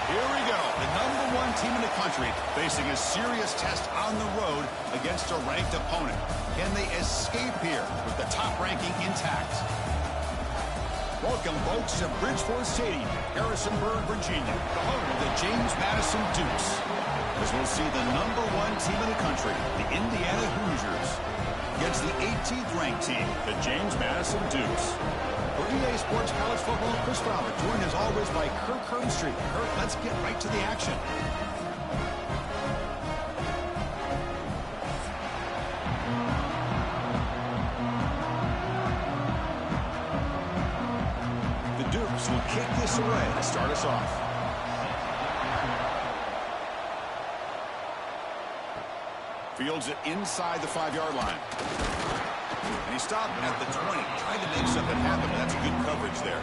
Here we go. The #1 team in the country facing a serious test on the road against a ranked opponent. Can they escape here with the top ranking intact? Welcome, folks, to Bridgeport Stadium, Harrisonburg, Virginia, the home of the James Madison Dukes. As we'll see the #1 team in the country, the Indiana Hoosiers, against the 18th ranked team, the James Madison Dukes. For EA Sports College Football, Chris Fowler, joined as always by Kirk Herbstreit. Kirk, let's get right to the action. The Dukes will kick this away to start us off. Fields it inside the 5-yard line. And he stopped at the 20, trying to make something happen, but that's good coverage there.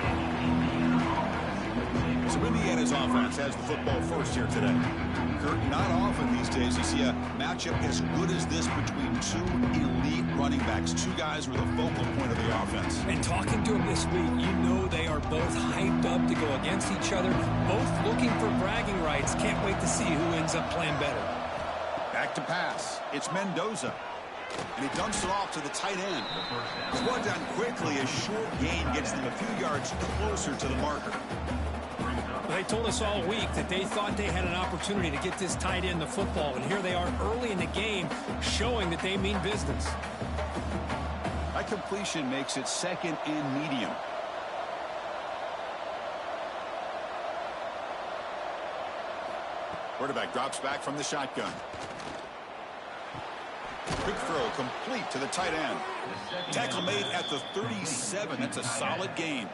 So Indiana's offense has the football first here today. Kurt, not often these days you see a matchup as good as this between two elite running backs, two guys who are the focal point of the offense. And talking to them this week, you know they are both hyped up to go against each other, both looking for bragging rights. Can't wait to see who ends up playing better. Back to pass. It's Mendoza. And he dumps it off to the tight end. It's brought down quickly. A short gain gets them a few yards closer to the marker. They told us all week that they thought they had an opportunity to get this tight end the football, and here they are early in the game showing that they mean business. That completion makes it second and medium. Quarterback drops back from the shotgun. Quick throw complete to the tight end. Tackle made at the 37. That's a solid gain.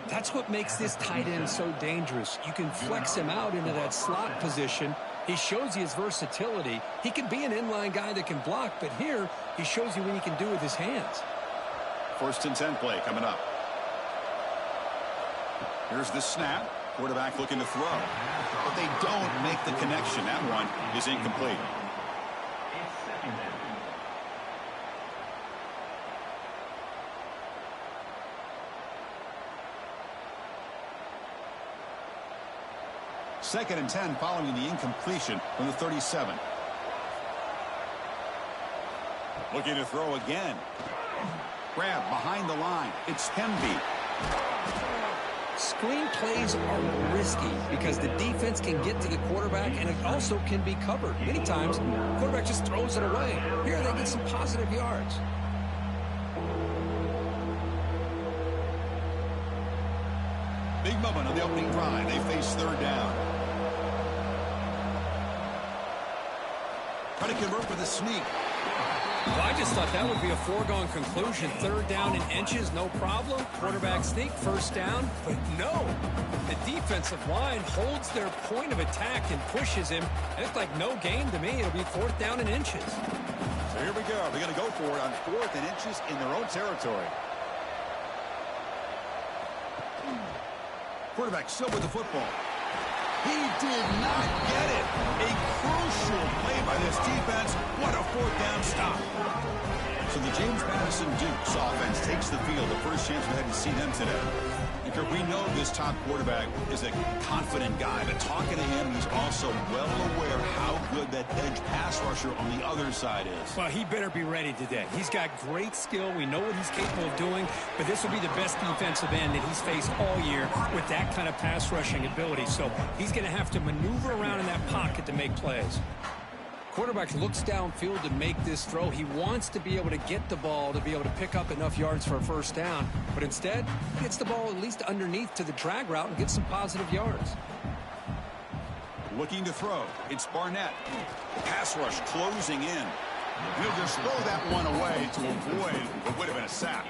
That's what makes this tight end so dangerous. You can flex him out into that slot position. He shows you his versatility. He can be an inline guy that can block, but here he shows you what he can do with his hands. 1st and 10 play coming up. Here's the snap. Quarterback looking to throw. But they don't make the connection. That one is incomplete. Second and 10 following the incompletion from the 37. Looking to throw again. Grab behind the line. It's Hemby. Screen plays are risky because the defense can get to the quarterback and it also can be covered. Many times, the quarterback just throws it away. Here they get some positive yards. Big moment on the opening drive. They face 3rd down. Try to convert with a sneak. Well, I just thought that would be a foregone conclusion. 3rd down in inches, no problem. Quarterback sneak, 1st down. But no, the defensive line holds their point of attack and pushes him. It's like no gain to me. It'll be 4th down in inches. So here we go. They're going to go for it on 4th and inches in their own territory. Quarterback still with the football. He did not get it. A crucial play by this defense. What a 4th down stop. So the James Madison Dukes offense takes the field. The first chance we had to see them today. And we know this top quarterback is a confident guy, but talking to him, he's also well aware how good that edge pass rusher on the other side is. Well, he better be ready today. He's got great skill. We know what he's capable of doing, but this will be the best defensive end that he's faced all year with that kind of pass rushing ability. So he's going to have to maneuver around in that pocket to make plays. Quarterback looks downfield to make this throw. He wants to be able to get the ball to be able to pick up enough yards for a 1st down. But instead, he gets the ball at least underneath to the drag route and gets some positive yards. Looking to throw. It's Barnett. Pass rush closing in. He'll just throw that one away to avoid what would have been a sack.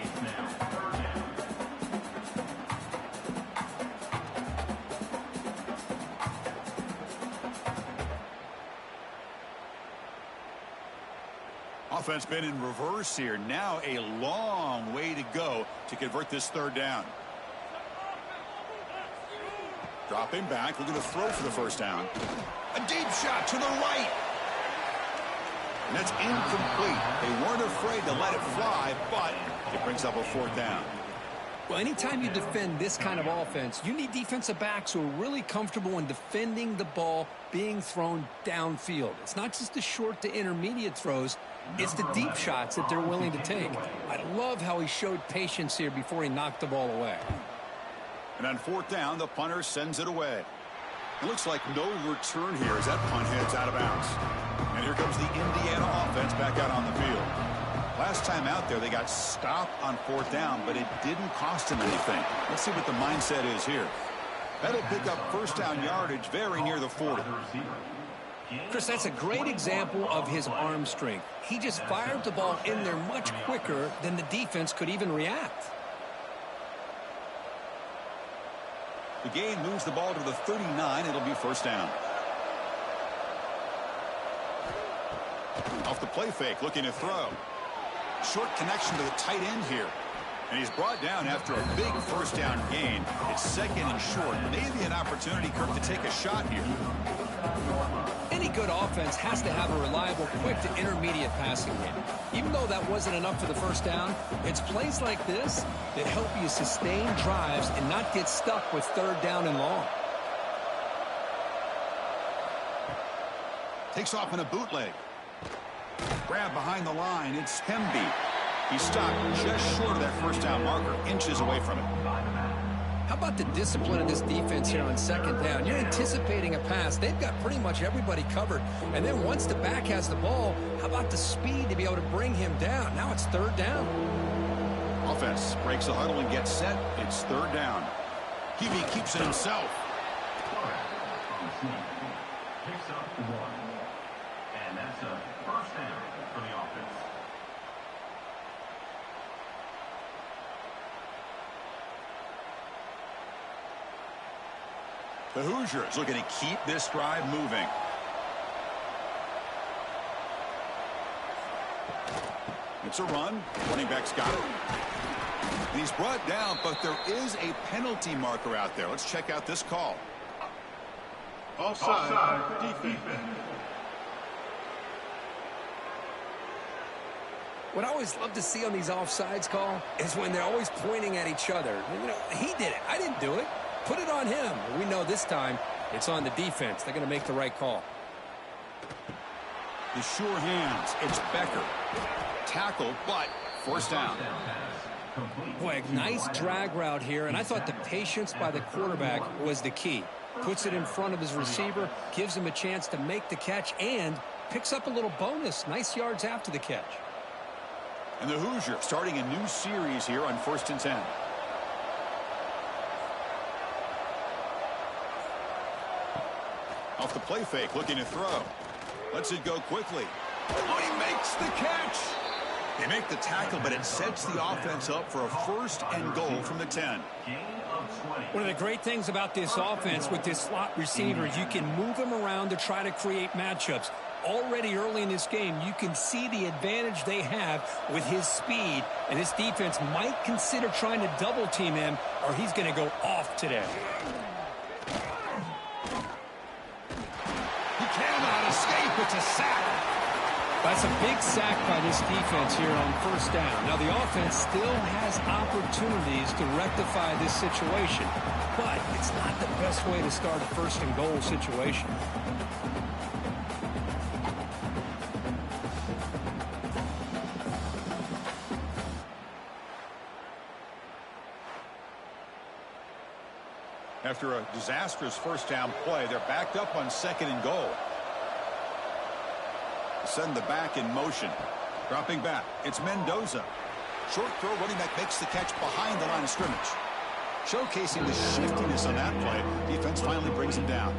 Offense been in reverse here. Now a long way to go to convert this 3rd down. Dropping back, looking to throw for the 1st down. A deep shot to the right. And that's incomplete. They weren't afraid to let it fly, but it brings up a 4th down. Well, anytime you defend this kind of offense, you need defensive backs who are really comfortable in defending the ball being thrown downfield. It's not just the short to intermediate throws, it's the deep shots that they're willing to take. I love how he showed patience here before he knocked the ball away. And on fourth down, the punter sends it away. It looks like no return here as that punt heads out of bounds. And here comes the Indiana offense back out on the field. Last time out there, they got stopped on fourth down, but it didn't cost them anything. Let's see what the mindset is here. That'll pick up first down yardage very near the 40. Chris, that's a great example of his arm strength. He just fired the ball in there much quicker than the defense could even react. The gain moves the ball to the 39. It'll be first down. Off the play fake, looking to throw. Short connection to the tight end here. And he's brought down after a big first down gain. It's second and short. Maybe an opportunity, Kirk, to take a shot here. Any good offense has to have a reliable, quick to intermediate passing game. Even though that wasn't enough for the first down, it's plays like this that help you sustain drives and not get stuck with third down and long. Takes off in a bootleg. Grab behind the line. It's Hemby. He's stopped just short of that first down marker, inches away from it. How about the discipline of this defense here on second down? You're anticipating a pass. They've got pretty much everybody covered. And then once the back has the ball, how about the speed to be able to bring him down? Now it's third down. Offense breaks the huddle and gets set. It's third down. QB keeps it himself. Picks up one. And that's a first down for the offense. The Hoosiers looking to keep this drive moving. It's a run. Running back's got it. And he's brought down, but there is a penalty marker out there. Let's check out this call. Offside defense. What I always love to see on these offsides call is when they're always pointing at each other. You know, he did it. I didn't do it. Put it on him. We know this time it's on the defense. They're going to make the right call. The sure hands. It's Becker. Tackle, but first down. Boy, a nice drag route here, and I thought the patience by the quarterback was the key. Puts it in front of his receiver, gives him a chance to make the catch, and picks up a little bonus. Nice yards after the catch. And the Hoosiers starting a new series here on 1st and 10. Off the play fake, looking to throw. Lets it go quickly. Oh, he makes the catch. They make the tackle, but it sets the offense up for a first and goal from the 10. One of the great things about this offense with this slot receiver is you can move him around to try to create matchups. Already early in this game, you can see the advantage they have with his speed, and this defense might consider trying to double team him, or he's going to go off today. He cannot escape. It's a sack. That's a big sack by this defense here on first down. Now, the offense still has opportunities to rectify this situation, but it's not the best way to start a first and goal situation. After a disastrous first down play, they're backed up on second and goal. Send the back in motion. Dropping back. It's Mendoza. Short throw. Running back makes the catch behind the line of scrimmage. Showcasing the shiftiness on that play. Defense finally brings him down.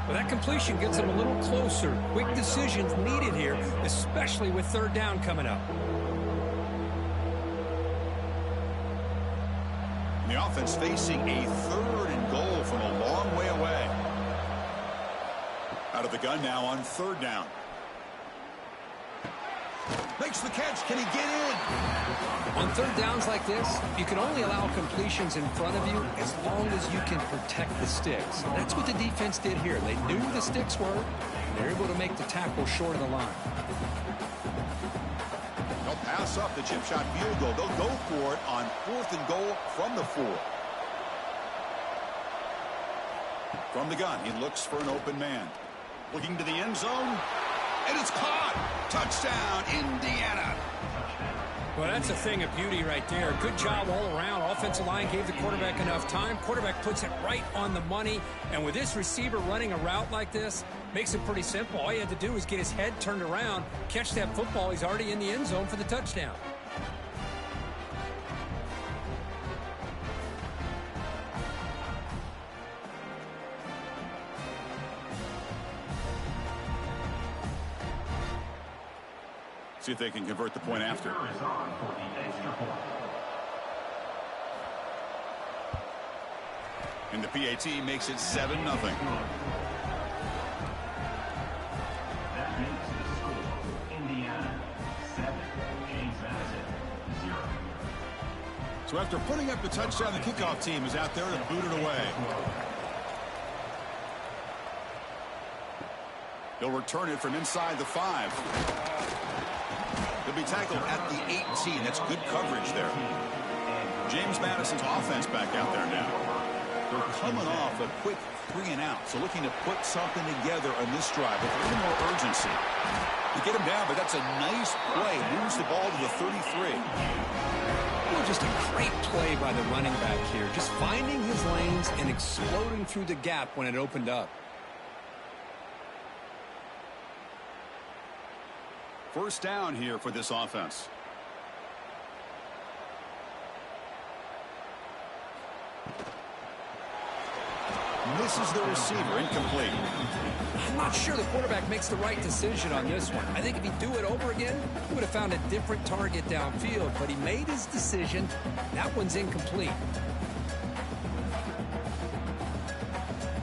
Well, that completion gets him a little closer. Quick decisions needed here, especially with third down coming up. The offense facing a third and goal from a long way away. Out of the gun now on third down. Makes the catch. Can he get in? On third downs like this, you can only allow completions in front of you as long as you can protect the sticks. That's what the defense did here. They knew the sticks were, and they're able to make the tackle short of the line. No pass pass up the chip shot field goal. They'll go for it on 4th and goal from the 4. From the gun, he looks for an open man. Looking to the end zone, and it's caught. Touchdown, Indiana. Well, that's a thing of beauty right there. Good job all around. Offensive line gave the quarterback enough time. Quarterback puts it right on the money. And with this receiver running a route like this, makes it pretty simple. All you had to do is get his head turned around, catch that football. He's already in the end zone for the touchdown. See if they can convert the point after. And the PAT makes it 7-0. That makes the score Indiana 7, James Madison 0. So after putting up the touchdown, the kickoff team is out there to boot it away. They'll return it from inside the 5. They'll be tackled at the 18. That's good coverage there. James Madison's offense back out there now. They're coming off a quick 3-and-out, so looking to put something together on this drive with a little more urgency. You get him down, but that's a nice play. Moves the ball to the 33. Well, just a great play by the running back here. Just finding his lanes and exploding through the gap when it opened up. First down here for this offense. Misses the receiver, incomplete. I'm not sure the quarterback makes the right decision on this one. I think if he'd do it over again, he would have found a different target downfield, but he made his decision. That one's incomplete.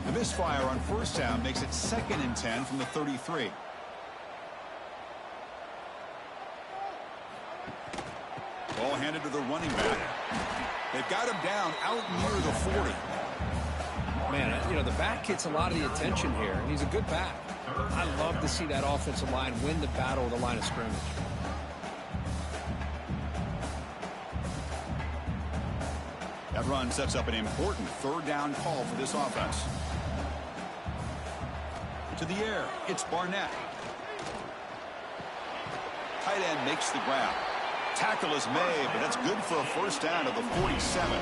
The misfire on first down makes it 2nd and 10 from the 33. Ball handed to the running back. They've got him down out near the 40. Man, you know, the back gets a lot of the attention here, and he's a good back. I love to see that offensive line win the battle of the line of scrimmage. That run sets up an important 3rd down call for this offense. To the air, it's Barnett. Tight end makes the grab. Tackle is made, but that's good for a first down at the 47.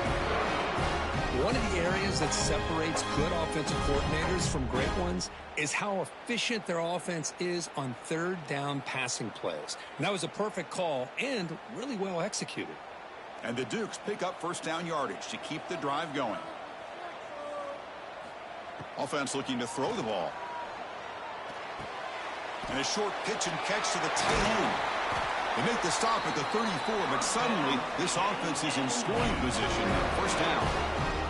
One of the areas that separates good offensive coordinators from great ones is how efficient their offense is on 3rd down passing plays. And that was a perfect call and really well executed. And the Dukes pick up first down yardage to keep the drive going. Offense looking to throw the ball. And a short pitch and catch to the tight end. They make the stop at the 34, but suddenly this offense is in scoring position. First down.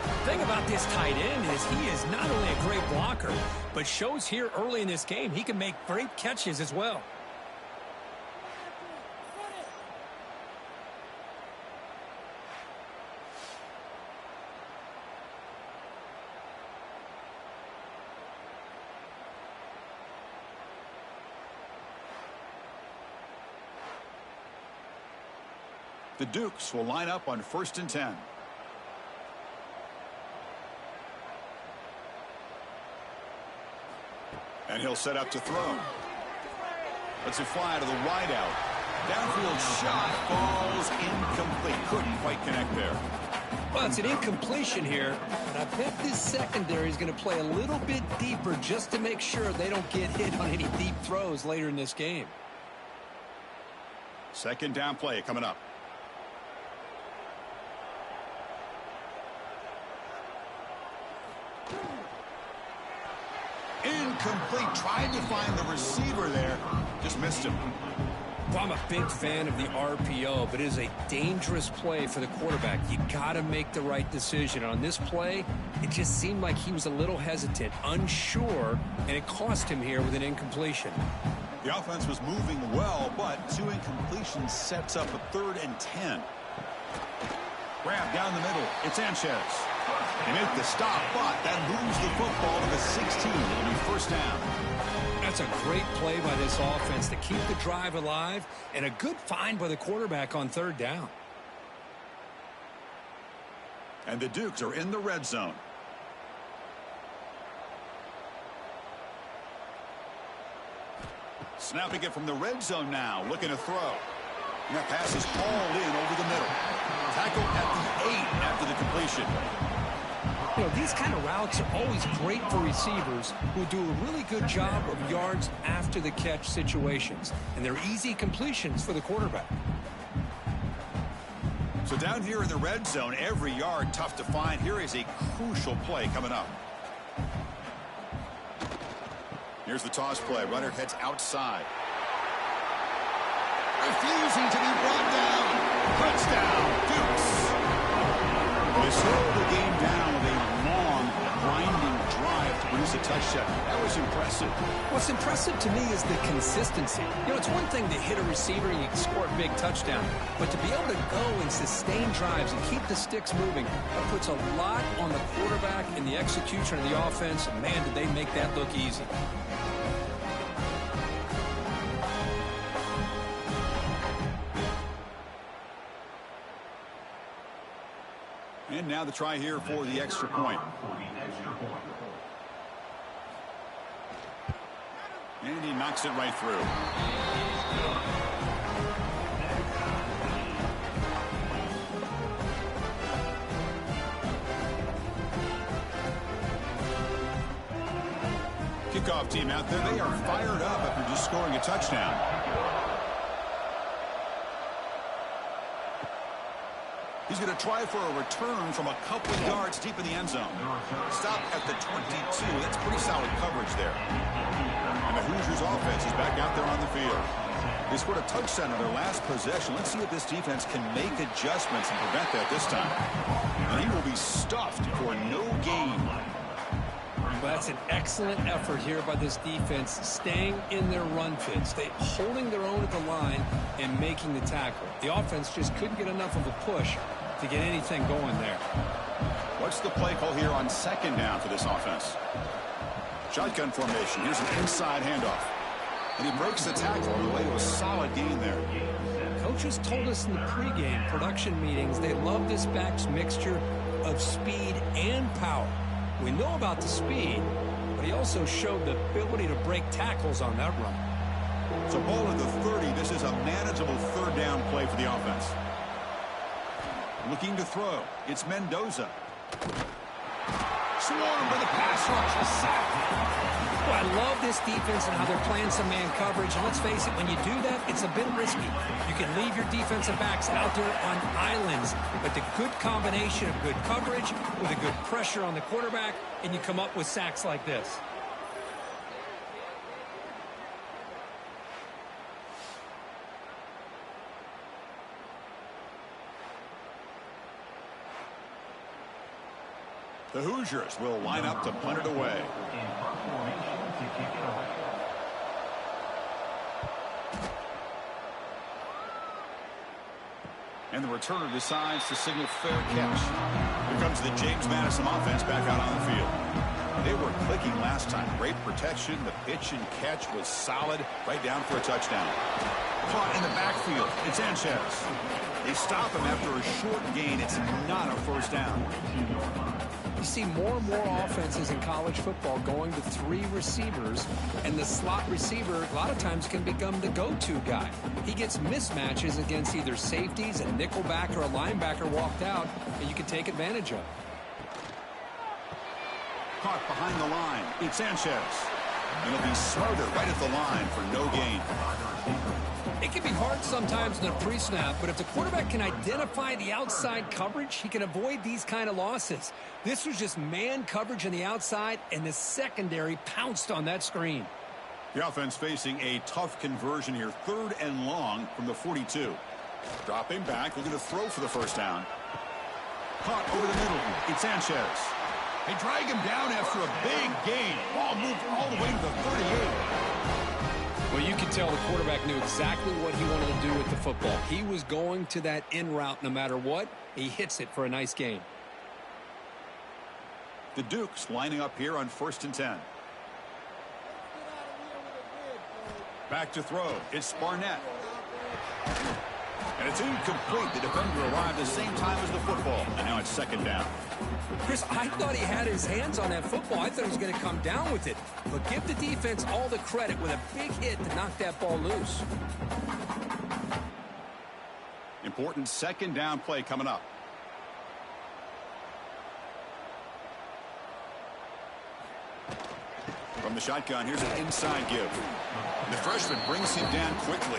The thing about this tight end is he is not only a great blocker, but shows here early in this game he can make great catches as well. The Dukes will line up on 1st and 10. And he'll set up to throw. Lets it fly to the wideout. Downfield shot falls incomplete. Couldn't quite connect there. Well, it's an incompletion here, and I bet this secondary is going to play a little bit deeper just to make sure they don't get hit on any deep throws later in this game. 2nd down play coming up. Incomplete. Tried to find the receiver there. Just missed him. Well, I'm a big fan of the RPO, but it is a dangerous play for the quarterback. You got to make the right decision. On this play, it just seemed like he was a little hesitant, unsure, and it cost him here with an incompletion. The offense was moving well, but 2 incompletions sets up a 3rd and 10. Grab down the middle. It's Sanchez. They make the stop, but that moves the football to the 16. It'll be first down. That's a great play by this offense to keep the drive alive, and a good find by the quarterback on third down. And the Dukes are in the red zone. Snapping it from the red zone now, looking to throw. And that pass is hauled in over the middle. Tackle at the 8 after the completion. You know, these kind of routes are always great for receivers who do a really good job of yards after the catch situations. And they're easy completions for the quarterback. So down here in the red zone, every yard tough to find. Here is a crucial play coming up. Here's the toss play. Runner heads outside. Refusing to be brought down. Touchdown, Dukes. They slow the game down with a long, grinding drive to produce a touchdown. That was impressive. What's impressive to me is the consistency. You know, it's one thing to hit a receiver and you can score a big touchdown, but to be able to go and sustain drives and keep the sticks moving, that puts a lot on the quarterback and the execution of the offense, and man, did they make that look easy. And now the try here for the extra point. And he knocks it right through. Kickoff team out there, they are fired up after just scoring a touchdown. He's going to try for a return from a couple of yards deep in the end zone. Stop at the 22. That's pretty solid coverage there. And the Hoosiers offense is back out there on the field. They scored a touchdown on their last possession. Let's see if this defense can make adjustments and prevent that this time. And he will be stuffed for no gain. Well, that's an excellent effort here by this defense, staying in their run fits. They holding their own at the line and making the tackle. The offense just couldn't get enough of a push to get anything going there. What's the play call here on second down for this offense? Shotgun formation. Here's an inside handoff. And he breaks the tackle on the way to a solid gain there. Coaches told us in the pregame production meetings they love this back's mixture of speed and power. We know about the speed, but he also showed the ability to break tackles on that run. So ball at the 30. This is a manageable third down play for the offense. Looking to throw. It's Mendoza. Swarmed by the pass rush. Sack. Well, I love this defense and how they're playing some man coverage. And let's face it, when you do that, it's a bit risky. You can leave your defensive backs out there on islands. But the good combination of good coverage with a good pressure on the quarterback, and you come up with sacks like this. The Hoosiers will line up to punt it away. And the returner decides to signal fair catch. Here comes the James Madison offense back out on the field. They were clicking last time. Great protection. The pitch and catch was solid. Right down for a touchdown. Caught in the backfield. It's Sanchez. They stop him after a short gain. It's not a first down. You see more and more offenses in college football going to 3 receivers, and the slot receiver a lot of times can become the go-to guy. He gets mismatches against either safeties, a nickelback, or a linebacker walked out, and you can take advantage of it. Caught behind the line. It's Sanchez. And he'll be smothered right at the line for no gain. It can be hard sometimes in a pre-snap, but if the quarterback can identify the outside coverage, he can avoid these kind of losses. This was just man coverage on the outside, and the secondary pounced on that screen. The offense facing a tough conversion here. 3rd and long from the 42. Dropping back, looking to throw for the first down. Caught over the middle. It's Sanchez. They drag him down after a big gain. Ball moved all the way to the 38. Well, you can tell the quarterback knew exactly what he wanted to do with the football. He was going to that in route no matter what. He hits it for a nice gain. The Dukes lining up here on 1st and 10. Back to throw. It's Barnett. And it's incomplete. The defender arrived at the same time as the football. And now it's second down. Chris, I thought he had his hands on that football. I thought he was going to come down with it. But give the defense all the credit with a big hit to knock that ball loose. Important second down play coming up. From the shotgun, here's an inside give. The freshman brings him down quickly.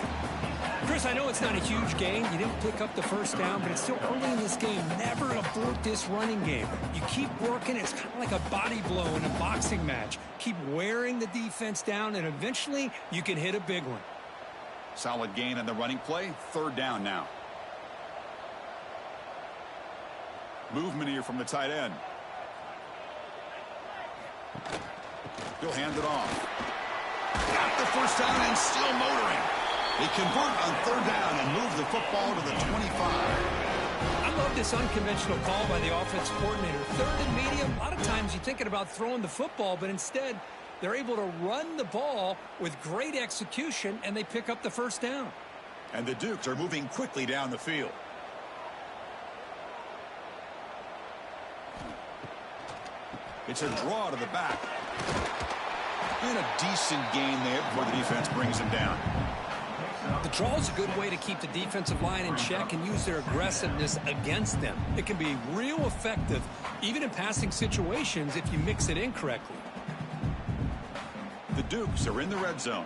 Chris, I know it's not a huge gain. You didn't pick up the first down, but it's still early in this game. Never abort this running game. You keep working. It's kind of like a body blow in a boxing match. Keep wearing the defense down, and eventually you can hit a big one. Solid gain on the running play. Third down now. Movement here from the tight end. He'll hand it off. Got the first down and still motoring. They convert on third down and move the football to the 25. I love this unconventional call by the offensive coordinator. Third and medium, a lot of times you're thinking about throwing the football, but instead they're able to run the ball with great execution, and they pick up the first down. And the Dukes are moving quickly down the field. It's a draw to the back. And a decent gain there before the defense brings him down. The draw is a good way to keep the defensive line in check and use their aggressiveness against them. It can be real effective, even in passing situations, if you mix it in correctly. The Dukes are in the red zone.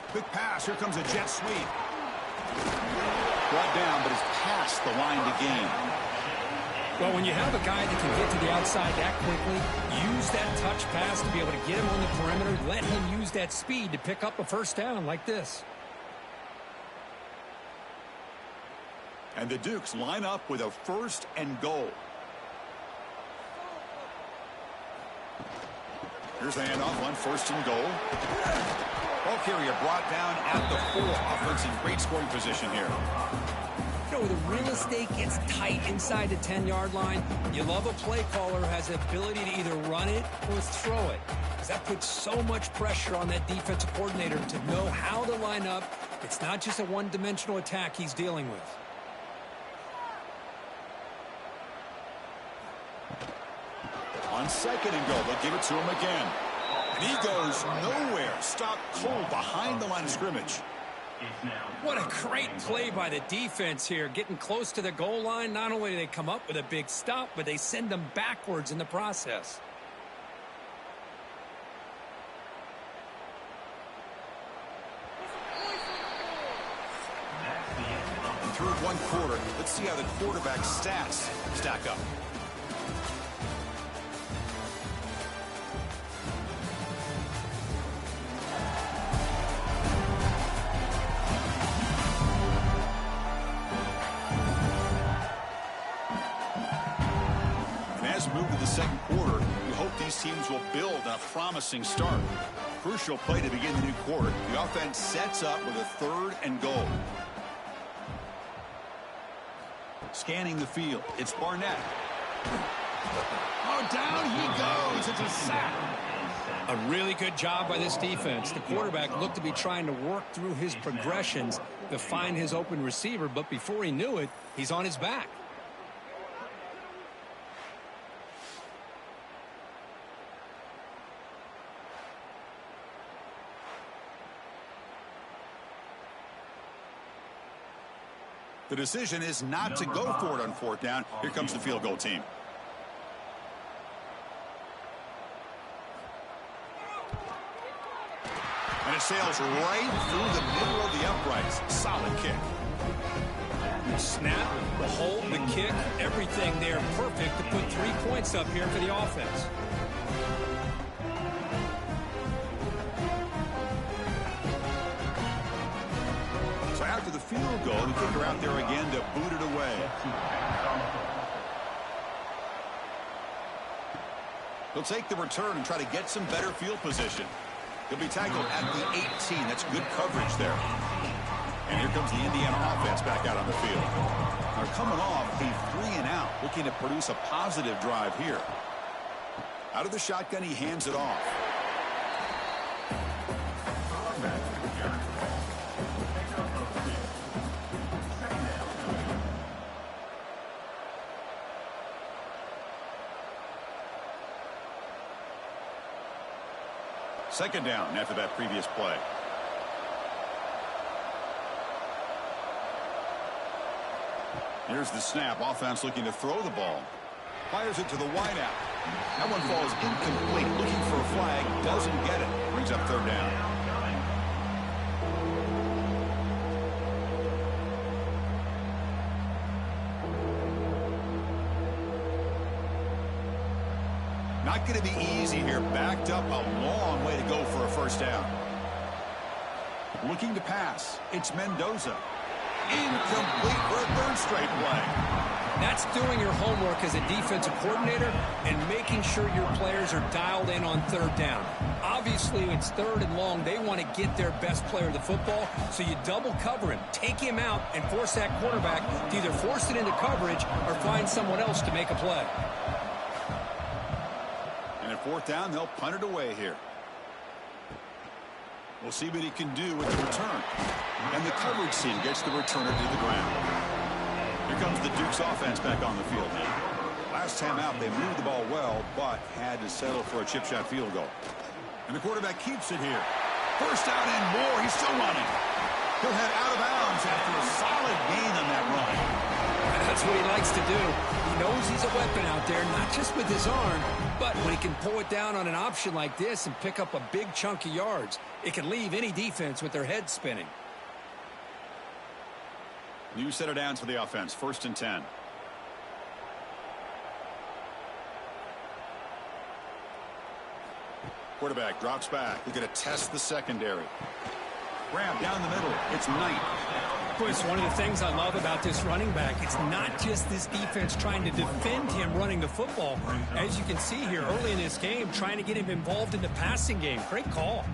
Quick pass. Here comes a jet sweep. Brought down, but it's past the line to gain. Well, when you have a guy that can get to the outside that quickly, use that touch pass to be able to get him on the perimeter, let him use that speed to pick up a first down like this. And the Dukes line up with a first and goal. Here's the handoff on first and goal. Ball carrier brought down at the 4. Offense in great scoring position here. You know, the real estate gets tight inside the 10-yard line. You love a play caller who has the ability to either run it or throw it, because that puts so much pressure on that defensive coordinator to know how to line up. It's not just a one-dimensional attack he's dealing with. On second and goal, they'll give it to him again. And he goes nowhere. Stopped cold behind the line of scrimmage. What a great play by the defense here. Getting close to the goal line, not only do they come up with a big stop, but they send them backwards in the process. Through one quarter, let's see how the quarterback's stats stack up. Move to the second quarter. We hope these teams will build on a promising start. Crucial play to begin the new quarter. The offense sets up with a third and goal. Scanning the field. It's Barnett. Oh, down he goes. It's a sack. A really good job by this defense. The quarterback looked to be trying to work through his progressions to find his open receiver, but before he knew it, he's on his back. The decision is not to go for it on fourth down. Here comes the field goal team. And it sails right through the middle of the uprights. Solid kick. Snap, the hold, the kick, everything there perfect to put 3 points up here for the offense. So after the field goal, the kicker out there again to boot it away. He'll take the return and try to get some better field position. He'll be tackled at the 18. That's good coverage there. And here comes the Indiana offense back out on the field. They're coming off a 3-and-out, looking to produce a positive drive here. Out of the shotgun, he hands it off. Second down after that previous play. Here's the snap. Offense looking to throw the ball. Fires it to the wideout. That one falls incomplete. Looking for a flag. Doesn't get it. Brings up third down. Not going to be easy here. Backed up a long way to go for a first down. Looking to pass. It's Mendoza. Incomplete for a third straight play. That's doing your homework as a defensive coordinator and making sure your players are dialed in on third down. Obviously, it's third and long. They want to get their best player of the football, so you double cover him, take him out, and force that quarterback to either force it into coverage or find someone else to make a play. And at fourth down, they'll punt it away here. We'll see what he can do with the return. And the coverage team gets the returner to the ground. Here comes the Duke's offense back on the field now. Last time out, they moved the ball well, but had to settle for a chip shot field goal. And the quarterback keeps it here. First down and more. He's still running. He'll head out of bounds after a solid gain on that run. That's what he likes to do. He knows he's a weapon out there, not just with his arm, but when he can pull it down on an option like this and pick up a big chunk of yards, it can leave any defense with their head spinning. New set of downs for the offense. First and 10. Quarterback drops back. We're going to test the secondary. Grab down the middle. It's Knight. Chris, one of the things I love about this running back, it's not just this defense trying to defend him running the football. As you can see here early in this game, trying to get him involved in the passing game. Great call.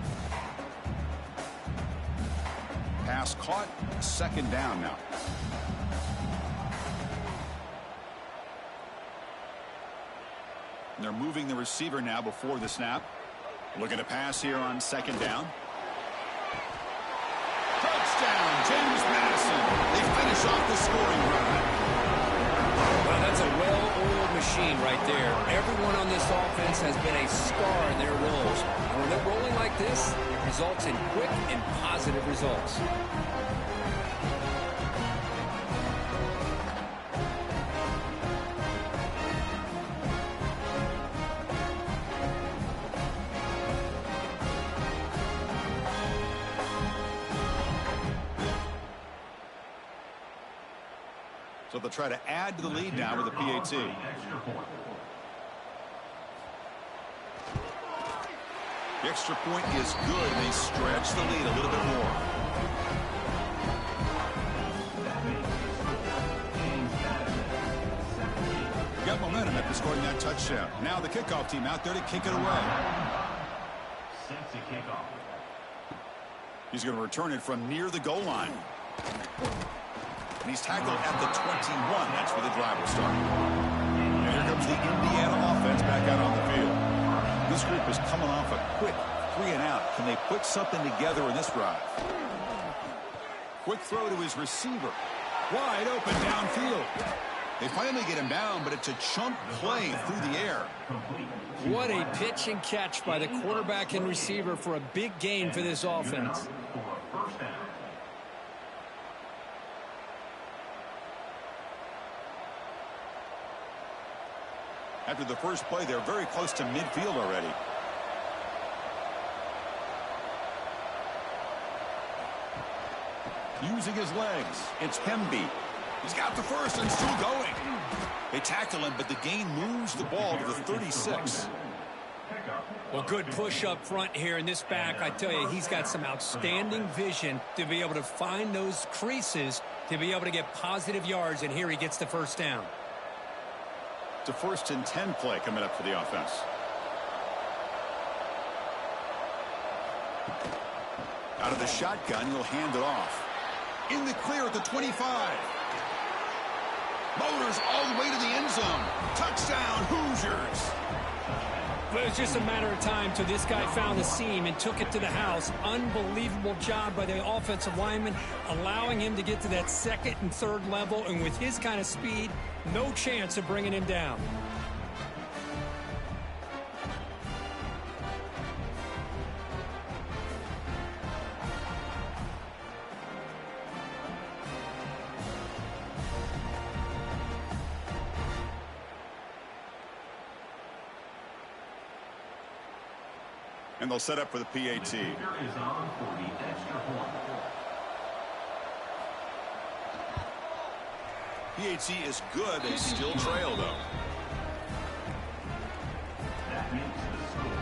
Pass caught. Second down now. And they're moving the receiver now before the snap. Looking to pass here on second down. Touchdown, James Madison. They finish off the scoring run. Well, that's a well-oiled machine right there. Everyone on this offense has been a star in their roles. And when they're rolling like this, it results in quick and positive results. So they'll try to add to the lead now with a PAT. The extra point is good, and they stretch the lead a little bit more. Got momentum after scoring that touchdown. Now the kickoff team out there to kick it away. He's going to return it from near the goal line. And he's tackled at the 21. That's where the drive will start. And here comes the Indiana offense back out on the field. This group is coming off a quick 3-and-out. Can they put something together in this drive? Quick throw to his receiver. Wide open downfield. They finally get him down, but it's a chunk play through the air. What a pitch and catch by the quarterback and receiver for a big gain for this offense. After the first play, they're very close to midfield already. Using his legs, it's Hemby. He's got the first and still going. They tackle him, but the gain moves the ball to the 36. Well, good push up front here in this back. I tell you, he's got some outstanding vision to be able to find those creases to be able to get positive yards, and here he gets the first down. It's a first and 10 play coming up for the offense. Out of the shotgun, he'll hand it off. In the clear at the 25. Motors all the way to the end zone. Touchdown, Hoosiers. Well, it was just a matter of time till this guy found the seam and took it to the house. Unbelievable job by the offensive lineman, allowing him to get to that second and third level, and with his kind of speed, no chance of bringing him down. And they'll set up for the PAT. PAT is good. They still trail, though. That makes the score.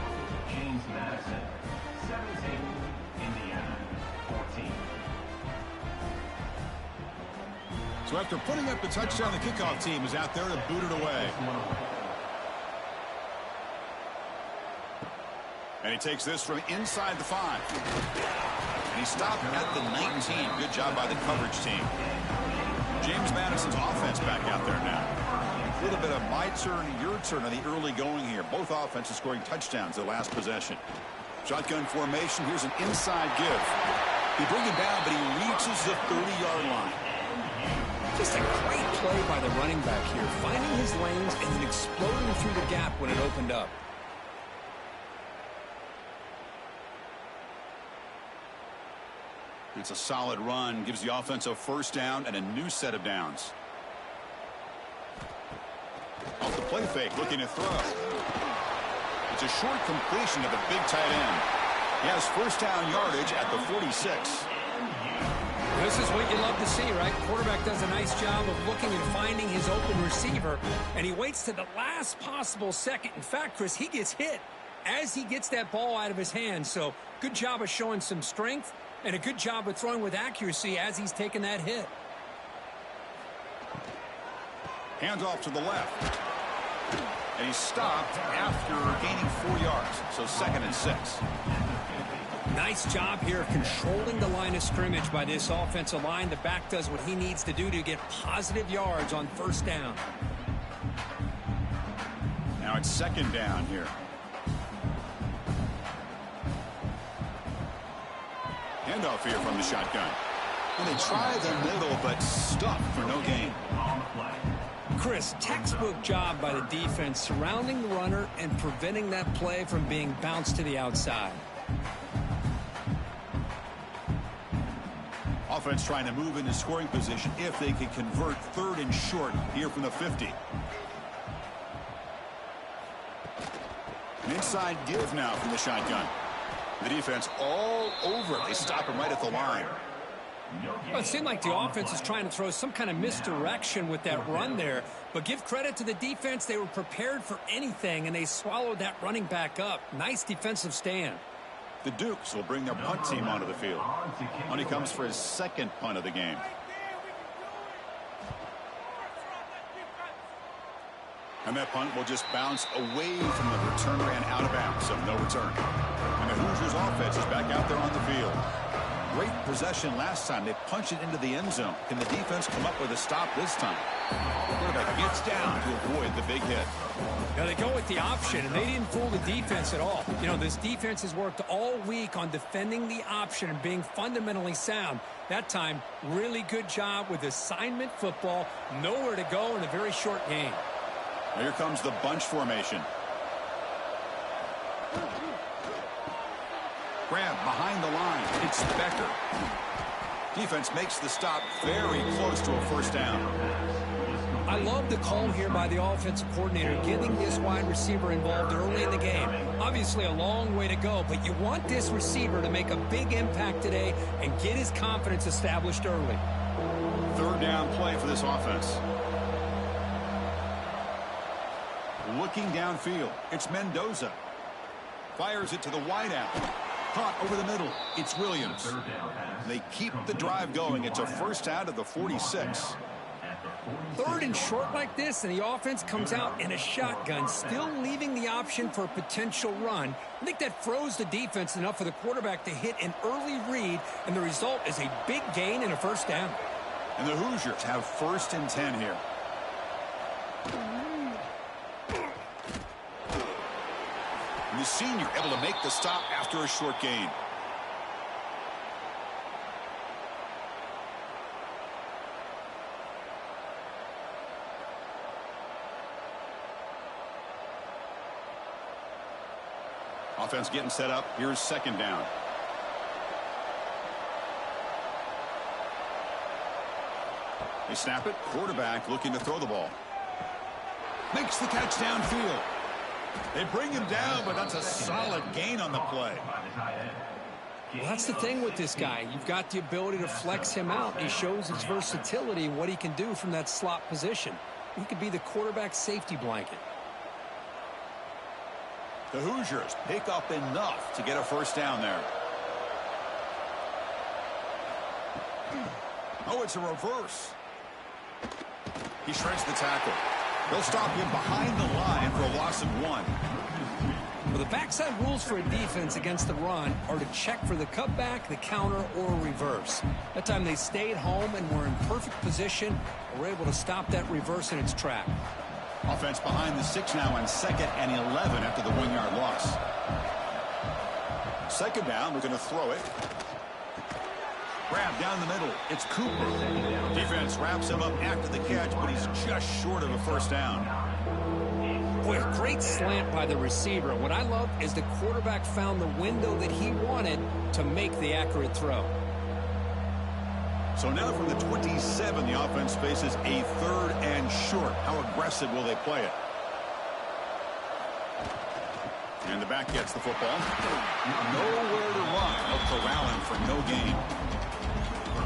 James Madison, 17, Indiana, 14. So after putting up the touchdown, the kickoff team is out there to boot it away. And he takes this from inside the 5. And he stopped at the 19. Good job by the coverage team. James Madison's offense back out there now. A little bit of my turn, your turn on the early going here. Both offenses scoring touchdowns their last possession. Shotgun formation. Here's an inside give. He brings him down, but he reaches the 30-yard line. Just a great play by the running back here, finding his lanes and then exploding through the gap when it opened up. It's a solid run, gives the offense a first down and a new set of downs. Off the play fake, looking to throw. It's a short completion to the big tight end. He has first down yardage at the 46. This is what you love to see, right? Quarterback does a nice job of looking and finding his open receiver, and he waits to the last possible second. In fact, Chris, he gets hit as he gets that ball out of his hands. So good job of showing some strength and a good job of throwing with accuracy as he's taking that hit. Hands off to the left. And he's stopped after gaining 4 yards. So 2nd and 6. Nice job here of controlling the line of scrimmage by this offensive line. The back does what he needs to do to get positive yards on first down. Now it's 2nd down here. Handoff here from the shotgun. And they try the middle, but stuck for no gain. Chris, textbook job by the defense surrounding the runner and preventing that play from being bounced to the outside. Offense trying to move into scoring position if they can convert 3rd and short here from the 50. An inside give now from the shotgun. The defense all over it. They stop him right at the line. Well, it seemed like the offense is trying to throw some kind of misdirection with that run there. But give credit to the defense. They were prepared for anything, and they swallowed that running back up. Nice defensive stand. The Dukes will bring their punt team onto the field. And he comes for his 2nd punt of the game. And that punt will just bounce away from the return man out of bounds, so no return. And the Hoosiers offense is back out there on the field. Great possession last time. They punched it into the end zone. Can the defense come up with a stop this time? The quarterback gets down to avoid the big hit. Now they go with the option, and they didn't fool the defense at all. You know, this defense has worked all week on defending the option and being fundamentally sound. That time, really good job with assignment football. Nowhere to go in a very short game. Here comes the bunch formation. Grab behind the line. It's Becker. Defense makes the stop very close to a first down. I love the call here by the offensive coordinator, getting this wide receiver involved early in the game. Obviously a long way to go, but you want this receiver to make a big impact today and get his confidence established early. 3rd down play for this offense. Looking downfield, it's Mendoza. Fires it to the wideout. Caught over the middle. It's Williams. They keep the drive going. It's a first down to the 46. 3rd and short like this, and the offense comes out in a shotgun, still leaving the option for a potential run. I think that froze the defense enough for the quarterback to hit an early read, and the result is a big gain and a first down. And the Hoosiers have 1st and 10 here. The senior able to make the stop after a short gain. Offense getting set up. Here's second down. They snap it. Quarterback looking to throw the ball. Makes the catch downfield. They bring him down, but that's a solid gain on the play. Well, that's the thing with this guy. You've got the ability to flex him out. He shows his versatility, what he can do from that slot position. He could be the quarterback safety blanket. The Hoosiers pick up enough to get a first down there. Oh, it's a reverse. He shreds the tackle. They'll stop him behind the line for a loss of 1. Well, the backside rules for a defense against the run are to check for the cutback, the counter, or reverse. That time they stayed home and were in perfect position and were able to stop that reverse in its track. Offense behind the 6 now on 2nd and 11 after the 1-yard loss. Second down, we're going to throw it. Grab down the middle. It's Cooper. Defense wraps him up after the catch, but he's just short of a first down. Boy, a great slant by the receiver. What I love is the quarterback found the window that he wanted to make the accurate throw. So now from the 27, the offense faces a 3rd and short. How aggressive will they play it? And the back gets the football. Nowhere to run. They'll corral him for no gain.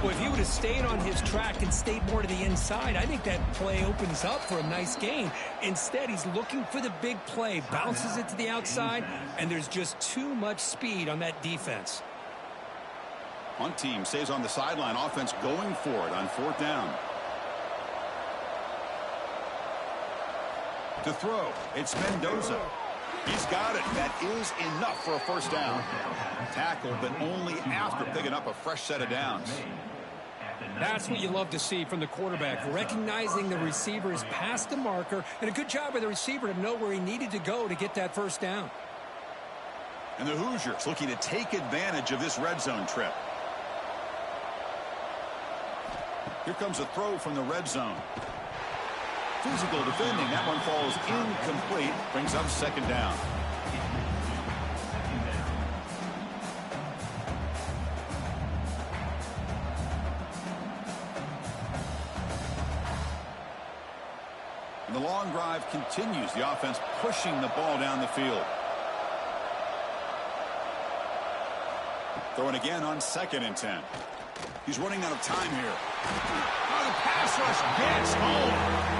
Well, if he would have stayed on his track and stayed more to the inside, I think that play opens up for a nice gain. Instead, he's looking for the big play, bounces it to the outside, and there's just too much speed on that defense. Punt team stays on the sideline. Offense going for it on 4th down. To throw, it's Mendoza. He's got it. That is enough for a first down. Tackled, but only after picking up a fresh set of downs. That's what you love to see from the quarterback, recognizing the receiver is past the marker, and a good job by the receiver to know where he needed to go to get that first down. And the Hoosiers looking to take advantage of this red zone trip. Here comes a throw from the red zone. Physical defending. That one falls incomplete. Brings up second down. And the long drive continues. The offense pushing the ball down the field. Throwing again on 2nd and 10. He's running out of time here. Oh, the pass rush gets home.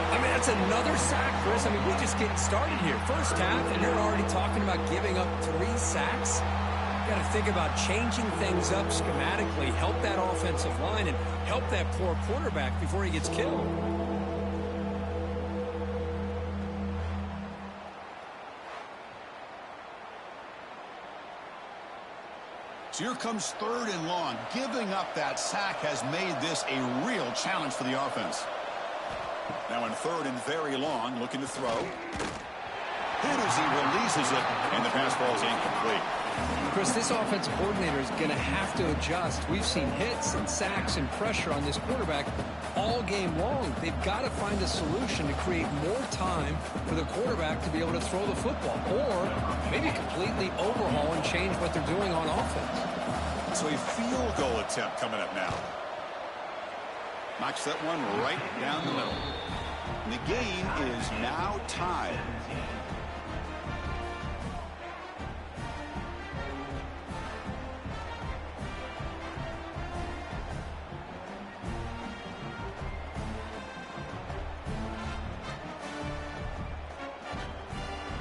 I mean, that's another sack, Chris. I mean, we're just getting started here. First half, and you're already talking about giving up 3 sacks. You got to think about changing things up schematically, help that offensive line, and help that poor quarterback before he gets killed. So here comes 3rd and long. Giving up that sack has made this a real challenge for the offense. Now in 3rd and very long, looking to throw. Hit as he releases it, and the pass falls incomplete. Chris, this offensive coordinator is going to have to adjust. We've seen hits and sacks and pressure on this quarterback all game long. They've got to find a solution to create more time for the quarterback to be able to throw the football, or maybe completely overhaul and change what they're doing on offense. So a field goal attempt coming up now. Knocks that one right down the middle. And the game is now tied.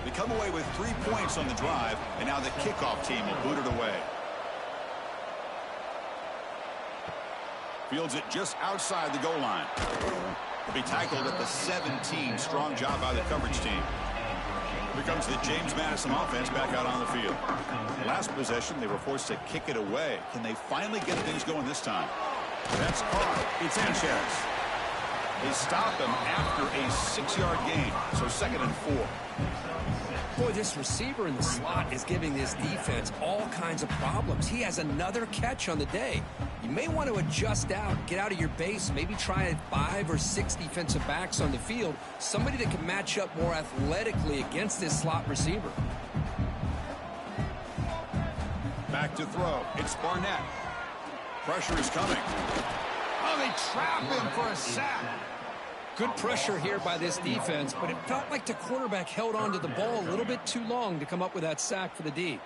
They come away with 3 points on the drive, and now the kickoff team will boot it away. Fields it just outside the goal line. Will be tackled at the 17. Strong job by the coverage team. Here comes the James Madison offense back out on the field. Last possession, they were forced to kick it away. Can they finally get things going this time? That's caught. It's Sanchez. They stop him after a 6-yard gain. So 2nd and 4. Boy, this receiver in the slot is giving this defense all kinds of problems. He has another catch on the day. You may want to adjust out, get out of your base, maybe try 5 or 6 defensive backs on the field, somebody that can match up more athletically against this slot receiver. Back to throw. It's Barnett. Pressure is coming. Oh, they trap him for a sack. Good pressure here by this defense, but it felt like the quarterback held on to the ball a little bit too long to come up with that sack for the D.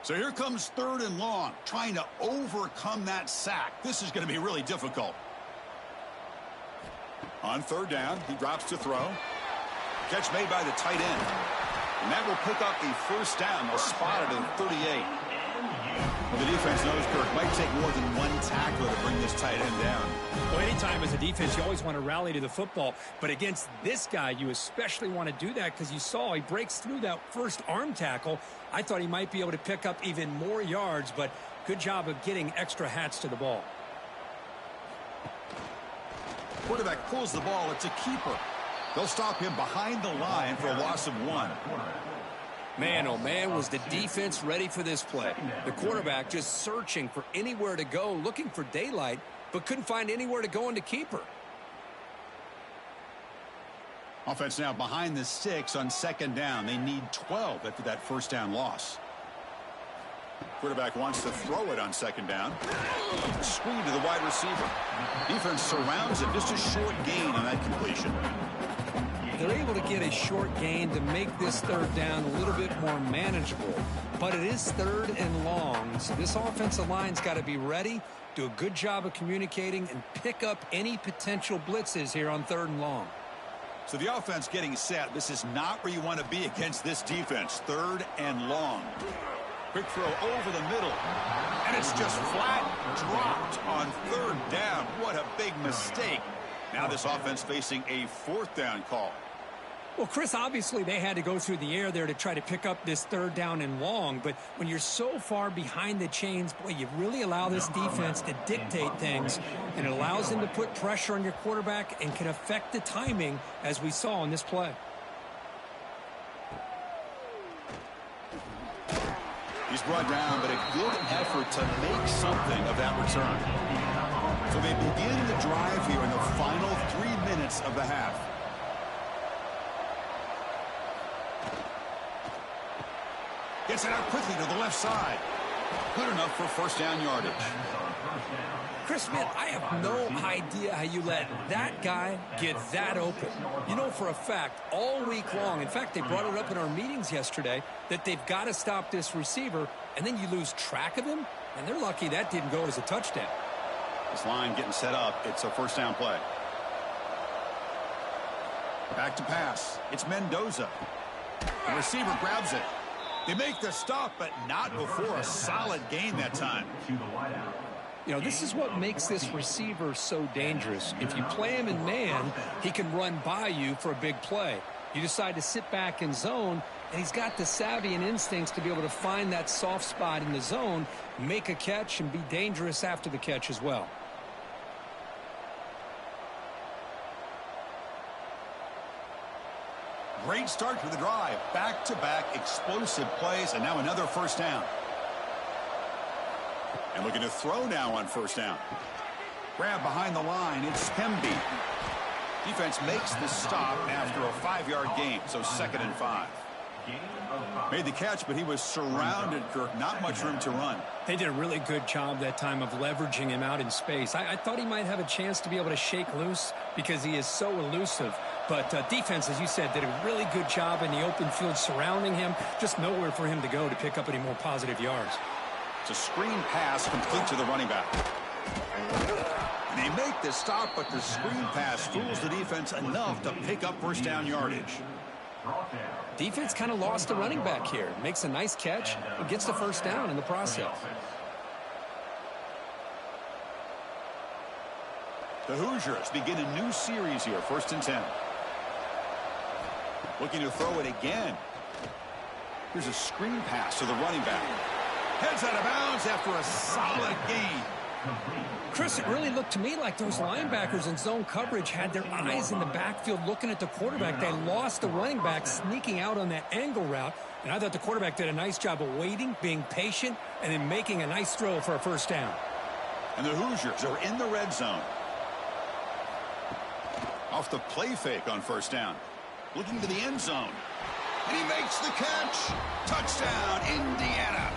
So here comes 3rd and long, trying to overcome that sack. This is going to be really difficult. On 3rd down, he drops to throw. Catch made by the tight end. And that will pick up the 1st down. They'll spot it at 38. Well, the defense knows, Kirk, might take more than one tackler to bring this tight end down. Well, anytime as a defense, you always want to rally to the football. But against this guy, you especially want to do that because you saw he breaks through that first arm tackle. I thought he might be able to pick up even more yards, but good job of getting extra hats to the ball. Quarterback pulls the ball. It's a keeper. They'll stop him behind the line for a loss of 1. Man, oh man, was the defense ready for this play. The quarterback just searching for anywhere to go, looking for daylight, but couldn't find anywhere to go into keeper. Offense now behind the 6 on 2nd down. They need 12 after that 1st down loss. Quarterback wants to throw it on 2nd down. Screen to the wide receiver. Defense surrounds him. Just a short gain on that completion. They're able to get a short gain to make this 3rd down a little bit more manageable. But it is 3rd and long, so this offensive line's got to be ready, do a good job of communicating, and pick up any potential blitzes here on 3rd and long. So the offense getting set. This is not where you want to be against this defense. 3rd and long. Quick throw over the middle. And it's just flat dropped on 3rd down. What a big mistake. Now this offense facing a 4th down call. Well, Chris, obviously they had to go through the air there to try to pick up this 3rd down and long, but when you're so far behind the chains, boy, you really allow this defense to dictate things, and it allows them to put pressure on your quarterback and can affect the timing, as we saw in this play. He's brought down, but a good effort to make something of that return. So they begin the drive here in the final 3 minutes of the half. Gets it out quickly to the left side. Good enough for 1st down yardage. Chris, man, I have no idea how you let that guy get that open. You know for a fact, all week long, in fact, they brought it up in our meetings yesterday, that they've got to stop this receiver, and then you lose track of him, and they're lucky that didn't go as a touchdown. This line getting set up. It's a 1st down play. Back to pass. It's Mendoza. The receiver grabs it. They make the stop, but not before a solid gain that time. You know, this is what makes this receiver so dangerous. If you play him in man, he can run by you for a big play. You decide to sit back in zone, and he's got the savvy and instincts to be able to find that soft spot in the zone, make a catch, and be dangerous after the catch as well. Great start to the drive. Back-to-back explosive plays, and now another 1st down. And looking to throw now on 1st down. Grab behind the line. It's Hemby. Defense makes the stop after a 5-yard gain, so 2nd and 5. Made the catch, but he was surrounded, Kirk. Not much room to run. They did a really good job that time of leveraging him out in space. I thought he might have a chance to be able to shake loose because he is so elusive. But defense, as you said, did a really good job in the open field surrounding him. Just nowhere for him to go to pick up any more positive yards. It's a screen pass complete to the running back. And they make the stop, but the screen pass fools the defense enough to pick up 1st down yardage. Defense kind of lost the running back here. Makes a nice catch and gets the 1st down in the process. The Hoosiers begin a new series here, 1st and 10. Looking to throw it again. Here's a screen pass to the running back. Heads out of bounds after a solid gain. Chris, it really looked to me like those linebackers in zone coverage had their eyes in the backfield looking at the quarterback. They lost the running back sneaking out on that angle route. And I thought the quarterback did a nice job of waiting, being patient, and then making a nice throw for a first down. And the Hoosiers are in the red zone. Off the play fake on 1st down. Looking to the end zone. And he makes the catch. Touchdown, Indiana.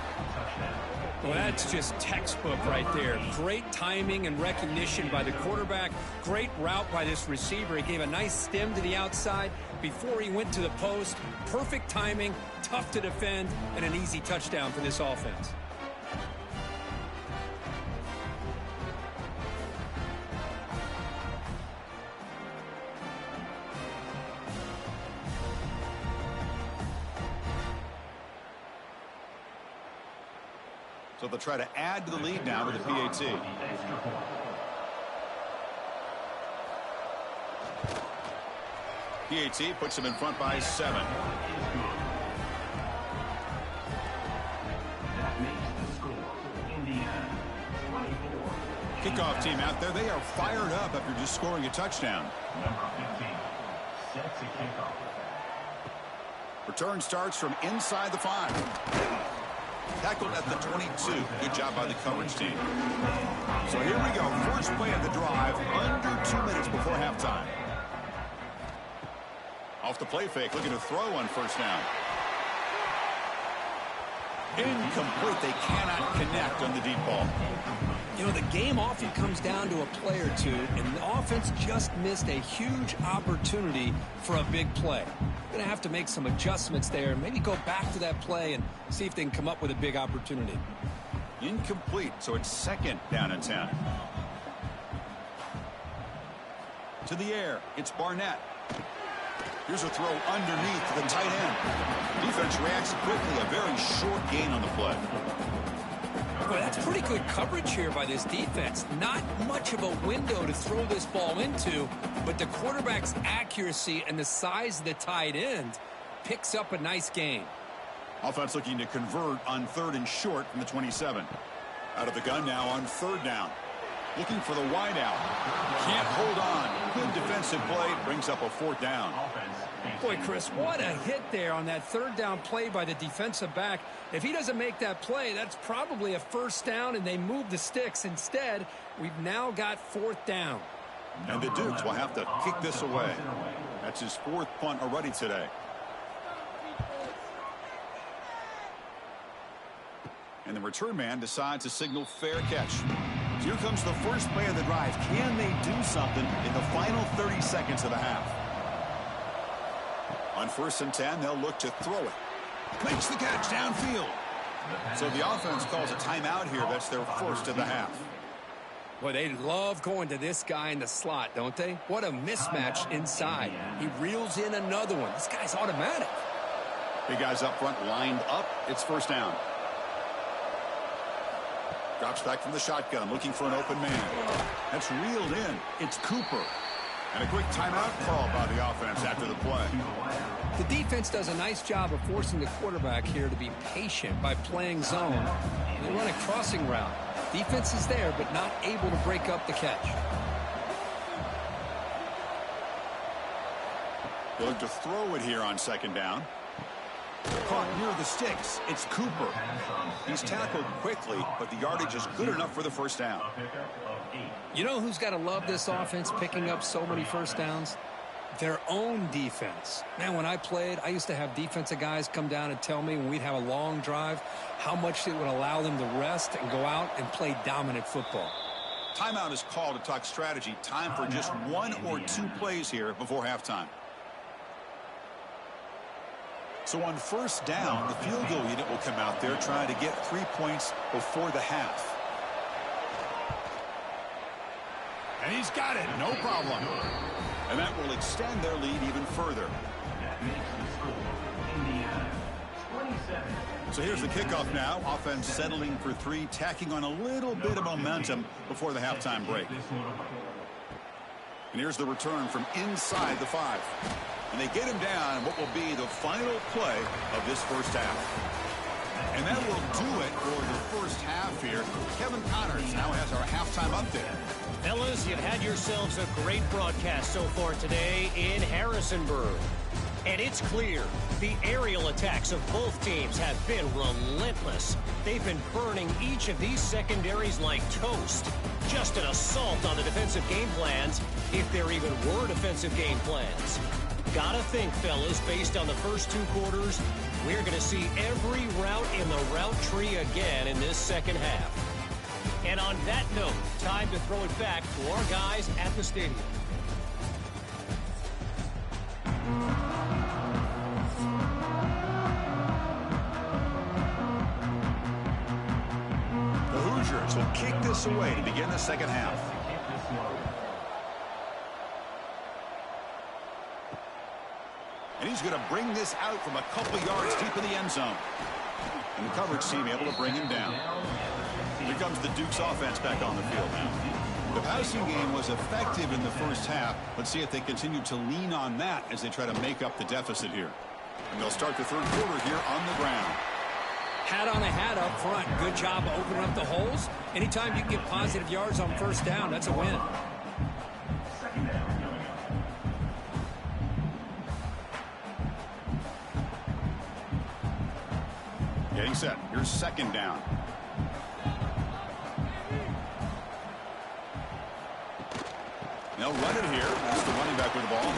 Well, that's just textbook right there. Great timing and recognition by the quarterback. Great route by this receiver. He gave a nice stem to the outside before he went to the post. Perfect timing, tough to defend, and an easy touchdown for this offense. So they'll try to add to the lead now with the PAT. PAT puts them in front by 7. Kickoff team out there. They are fired up after just scoring a touchdown. Number 15 sets a kickoff. Return starts from inside the 5. Tackled at the 22. Good job by the coverage team. So here we go. First play of the drive. Under 2 minutes before halftime. Off the play fake. Looking to throw on 1st down. Incomplete. They cannot connect on the deep ball. You know, the game often comes down to a play or two, and the offense just missed a huge opportunity for a big play. Going to have to make some adjustments there, maybe go back to that play and see if they can come up with a big opportunity. Incomplete, so it's 2nd down and 10. To the air, it's Barnett. Here's a throw underneath to the tight end. Defense reacts quickly, a very short gain on the play. Boy, that's pretty good coverage here by this defense. Not much of a window to throw this ball into, but the quarterback's accuracy and the size of the tight end picks up a nice gain. Offense looking to convert on 3rd and short from the 27. Out of the gun now on 3rd down. Looking for the wide out. Can't hold on. Good defensive play. Brings up a 4th down. Boy, Chris, what a hit there on that 3rd down play by the defensive back. If he doesn't make that play, that's probably a 1st down, and they move the sticks. Instead, we've now got 4th down. And the Dukes will have to kick this away. That's his 4th punt already today. And the return man decides to signal fair catch. So here comes the first play of the drive. Can they do something in the final 30 seconds of the half? On 1st and 10, they'll look to throw it. Makes the catch downfield. So the offense calls a timeout here. That's their 1st of the half. Boy, they love going to this guy in the slot, don't they? What a mismatch inside. He reels in another one. This guy's automatic. Big guys up front lined up. It's 1st down. Drops back from the shotgun, looking for an open man. That's reeled in. It's Cooper. And a quick timeout call by the offense after the play. The defense does a nice job of forcing the quarterback here to be patient by playing zone. They run a crossing route. Defense is there, but not able to break up the catch. They look to throw it here on 2nd down. Caught near the sticks. It's Cooper. He's tackled quickly, but the yardage is good enough for the 1st down. You know who's got to love this offense picking up so many 1st downs? Their own defense. Man, when I played, I used to have defensive guys come down and tell me when we'd have a long drive how much it would allow them to rest and go out and play dominant football. Timeout is called to talk strategy. Time for just 1 or 2 plays here before halftime. So on 1st down, the field goal unit will come out there trying to get 3 points before the half. And he's got it, no problem. And that will extend their lead even further. So here's the kickoff now. Offense settling for 3, tacking on a little bit of momentum before the halftime break. And here's the return from inside the 5. And they get him down in what will be the final play of this first half. And that will do it for the first half here. Kevin Connors now has our halftime update. Fellas, you've had yourselves a great broadcast so far today in Harrisonburg. And it's clear the aerial attacks of both teams have been relentless. They've been burning each of these secondaries like toast. Just an assault on the defensive game plans, if there even were defensive game plans. Gotta think, fellas, based on the first 2 quarters, we're going to see every route in the route tree again in this second half. And on that note, time to throw it back to our guys at the stadium. The Hoosiers will kick this away to begin the second half. And he's going to bring this out from a couple yards deep in the end zone. And the coverage team able to bring him down. Here comes the Duke's offense back on the field now. The passing game was effective in the first half. Let's see if they continue to lean on that as they try to make up the deficit here. And they'll start the third quarter here on the ground. Hat on a hat up front. Good job of opening up the holes. Anytime you can get positive yards on first down, that's a win. Getting set. Here's second down. They'll run it here. That's the running back with the ball.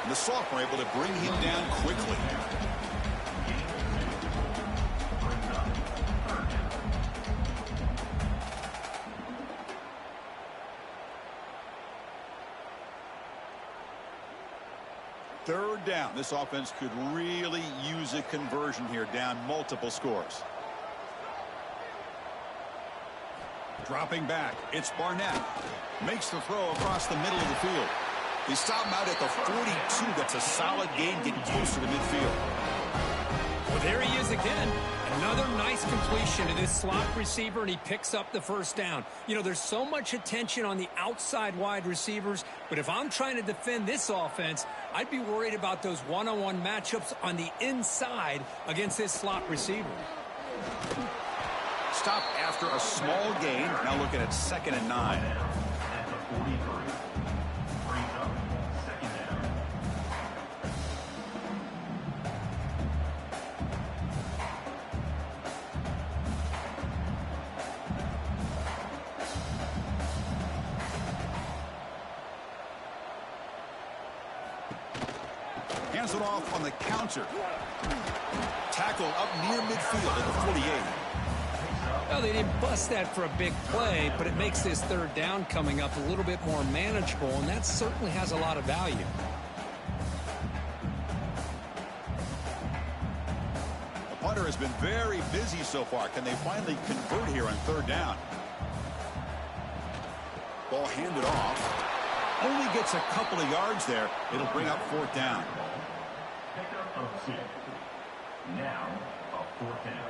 And the sophomore able to bring him down quickly. Third down. This offense could really use a conversion here, down multiple scores. Dropping back, it's Barnett. Makes the throw across the middle of the field. They stop him out at the 42. That's a solid gain, getting closer to midfield. Well, there he is again. Another nice completion to this slot receiver, and he picks up the first down. You know, there's so much attention on the outside wide receivers, but if I'm trying to defend this offense, I'd be worried about those one-on-one matchups on the inside against this slot receiver. Stop after a small gain. Now looking at 2nd and 9. Hands it off on the counter. Tackle up near midfield at the 48. Well, they didn't bust that for a big play, but it makes this third down coming up a little bit more manageable, and that certainly has a lot of value. The punter has been very busy so far. Can they finally convert here on third down? Ball handed off. Only gets a couple of yards there. It'll bring up fourth down. Pickup of 6. Now, a 4th down.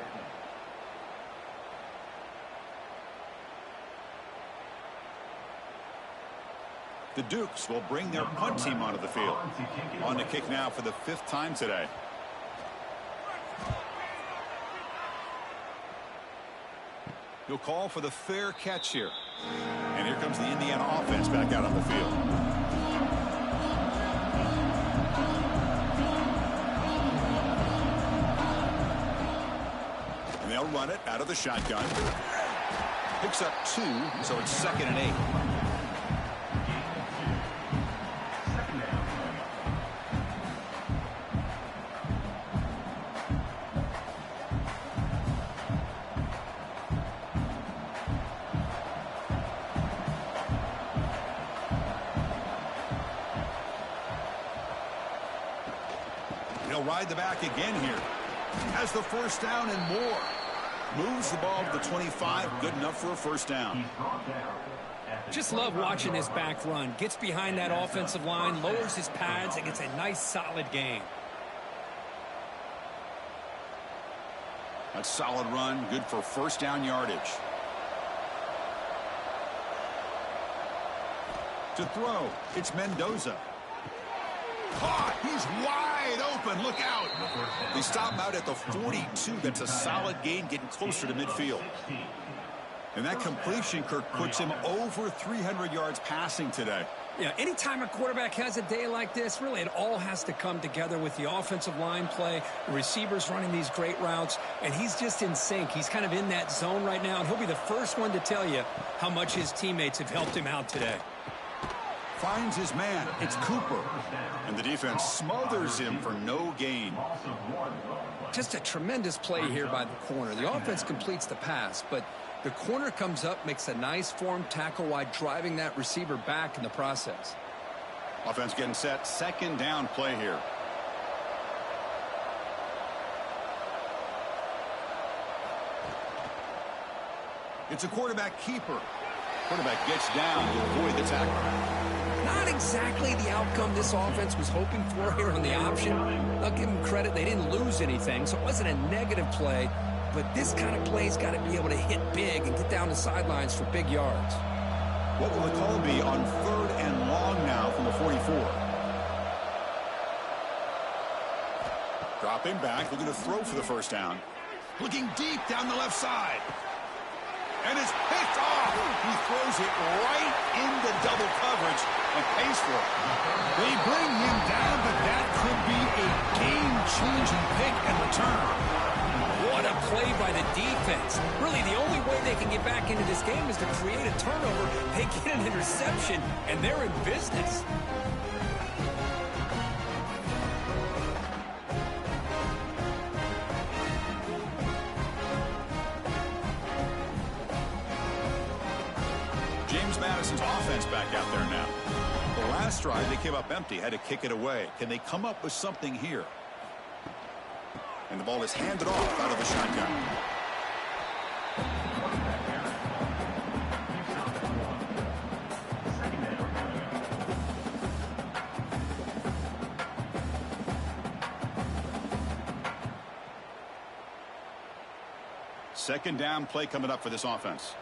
The Dukes will bring their punt team onto the field. On to kick now for the 5th time today. He'll call for the fair catch here. And here comes the Indiana offense back out on the field. And they'll run it out of the shotgun. Picks up 2, so it's 2nd and 8. He'll ride the back again here. Has the first down and more. Moves the ball to the 25. Good enough for a first down. Just love watching this back run. Gets behind that offensive line, lowers his pads, and gets a nice solid gain. A solid run. Good for first down yardage. To throw, it's Mendoza. Caught! He's wide open. Look out! They stop him out at the 42. That's a solid gain, getting closer to midfield. And that completion, Kirk, puts him over 300 yards passing today. Yeah, anytime a quarterback has a day like this, really it all has to come together with the offensive line play, the receivers running these great routes, and he's just in sync. He's kind of in that zone right now, and he'll be the first one to tell you how much his teammates have helped him out today. Finds his man. It's Cooper. And the defense smothers him for no gain. Just a tremendous play here by the corner. The offense completes the pass, but the corner comes up, makes a nice form tackle while driving that receiver back in the process. Offense getting set. Second down play here. It's a quarterback keeper. Quarterback gets down to avoid the tackle. Not exactly the outcome this offense was hoping for here on the option. I'll give them credit. They didn't lose anything, so it wasn't a negative play. But this kind of play's got to be able to hit big and get down the sidelines for big yards. What will the call be on 3rd and long now from the 44? Dropping back, looking to throw for the first down. Looking deep down the left side. And it's picked off. He throws it right into double coverage and pays for it. They bring him down, but that could be a game-changing pick and return. What a play by the defense. Really, the only way they can get back into this game is to create a turnover. They get an interception, and they're in business. Madison's offense back out there now. The last drive, they came up empty, had to kick it away. Can they come up with something here? And the ball is handed off out of the shotgun. Second down play coming up for this offense.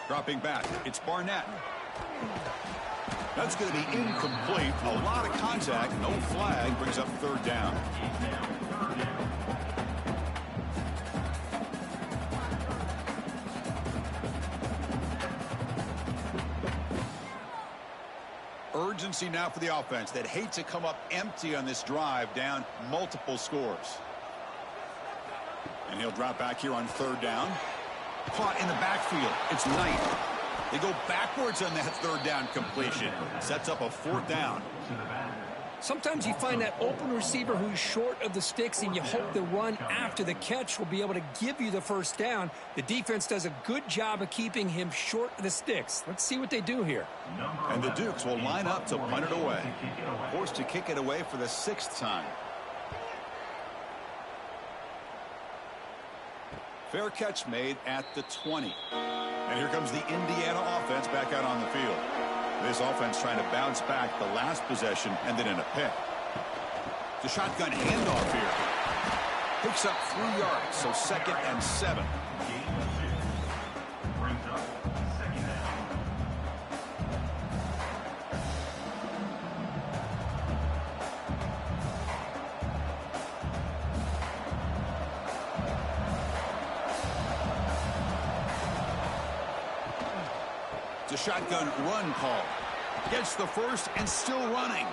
Dropping back, it's Barnett. That's going to be incomplete. A lot of contact, no flag, brings up 3rd down. Urgency now for the offense that hate to come up empty on this drive, down multiple scores. And he'll drop back here on 3rd down. Caught in the backfield. It's Knight. They go backwards on that 3rd down completion. Sets up a 4th down. Sometimes you find that open receiver who's short of the sticks, and you hope the run after the catch will be able to give you the first down. The defense does a good job of keeping him short of the sticks. Let's see what they do here. And the Dukes will line up to punt it away. Forced to kick it away for the 6th time. Fair catch made at the 20. And here comes the Indiana offense back out on the field. This offense trying to bounce back the last possession and then in a pick. The shotgun handoff here. Picks up 3 yards, so 2nd and 7. The shotgun run call. Gets the first and still running.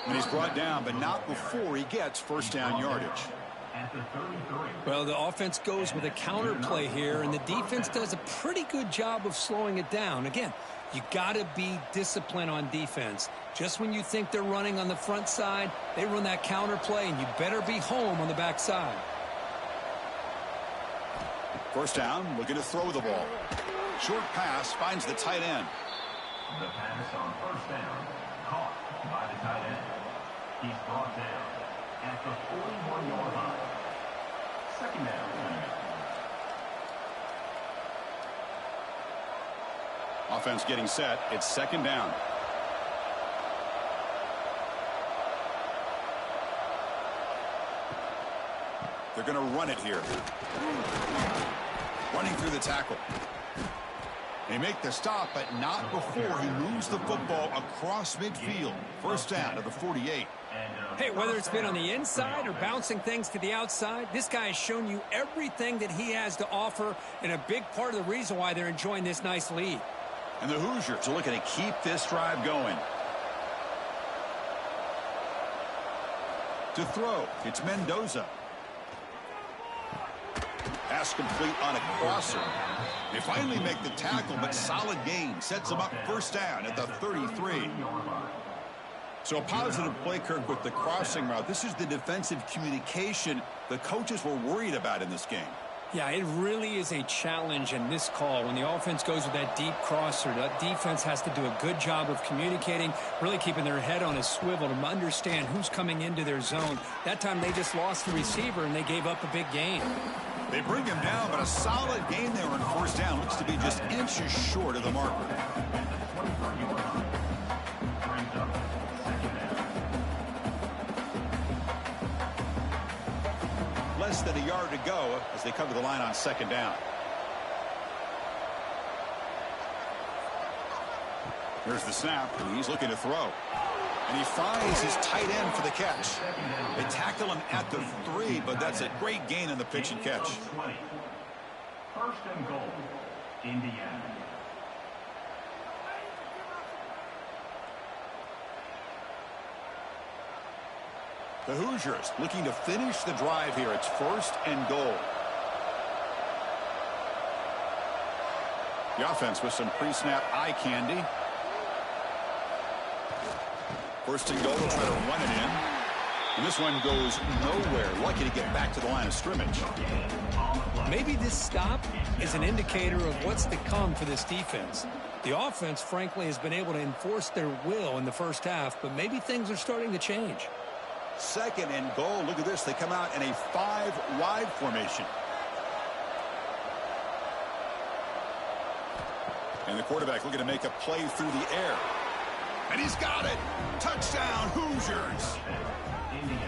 And he's brought down, but not before he gets 1st down yardage. Well, the offense goes with a counter play here, and the defense does a pretty good job of slowing it down. Again, you got to be disciplined on defense. Just when you think they're running on the front side, they run that counter play, and you better be home on the back side. 1st down, looking to throw the ball. Short pass, finds the tight end. The pass on 1st down, caught by the tight end. He's brought down at the 41-yard line. 2nd down. Offense getting set. It's 2nd down. They're going to run it here. running through the tackle. They make the stop, but not before he moves the football across midfield. First down to the 48. Hey, whether it's been on the inside or bouncing things to the outside, this guy has shown you everything that he has to offer, and a big part of the reason why they're enjoying this nice lead. And the Hoosiers are looking to keep this drive going. To throw, it's Mendoza. Pass complete on a crosser. They finally make the tackle, but solid gain sets them up first down at the 33. So a positive play, Kirk, with the crossing route. This is the defensive communication the coaches were worried about in this game. Yeah, it really is a challenge in this call. When the offense goes with that deep crosser, that defense has to do a good job of communicating, really keeping their head on a swivel to understand who's coming into their zone. That time they just lost the receiver and they gave up a big gain. They bring him down, but a solid gain there on first down. Looks to be just inches short of the marker. Less than a yard to go as they cover the line on second down. Here's the snap, and he's looking to throw. And he finds his tight end for the catch. They tackle him at the 3, but that's a great gain on the pitch and catch. First and goal, Indiana. The Hoosiers looking to finish the drive here. It's first and goal. The offense with some pre-snap eye candy. First and goal, they'll try to run it in. And this one goes nowhere. Lucky to get back to the line of scrimmage. Maybe this stop is an indicator of what's to come for this defense. The offense, frankly, has been able to enforce their will in the first half, but maybe things are starting to change. Second and goal. Look at this. They come out in a 5-wide formation. And the quarterback looking to make a play through the air. And he's got it. Touchdown, Hoosiers.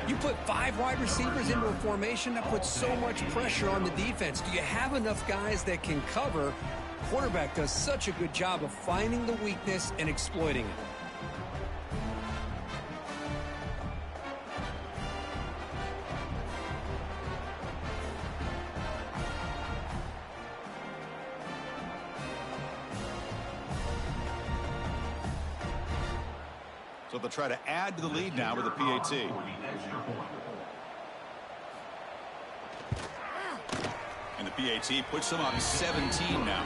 You put 5 wide receivers into a formation, that puts so much pressure on the defense. Do you have enough guys that can cover? Quarterback does such a good job of finding the weakness and exploiting it. So they'll try to add to the lead now with a PAT. And the PAT puts them up 17 now.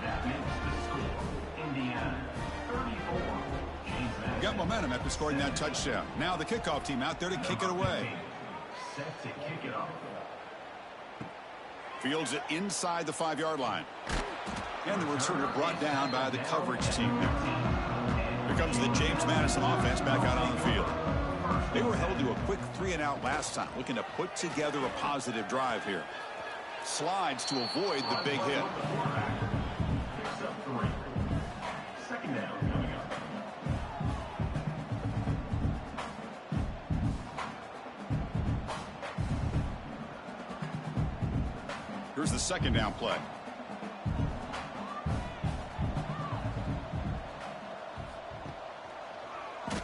That makes the score, Indiana 34. Got momentum after scoring that touchdown. Now the kickoff team out there to kick it away. Set to kick it off. Fields it inside the 5-yard line. And the returner brought down by the coverage team. Here comes the James Madison offense back out on the field. They were held to a quick 3-and-out last time, looking to put together a positive drive here. Slides to avoid the big hit. Picks up 3. Second down coming up. Here's the second down play.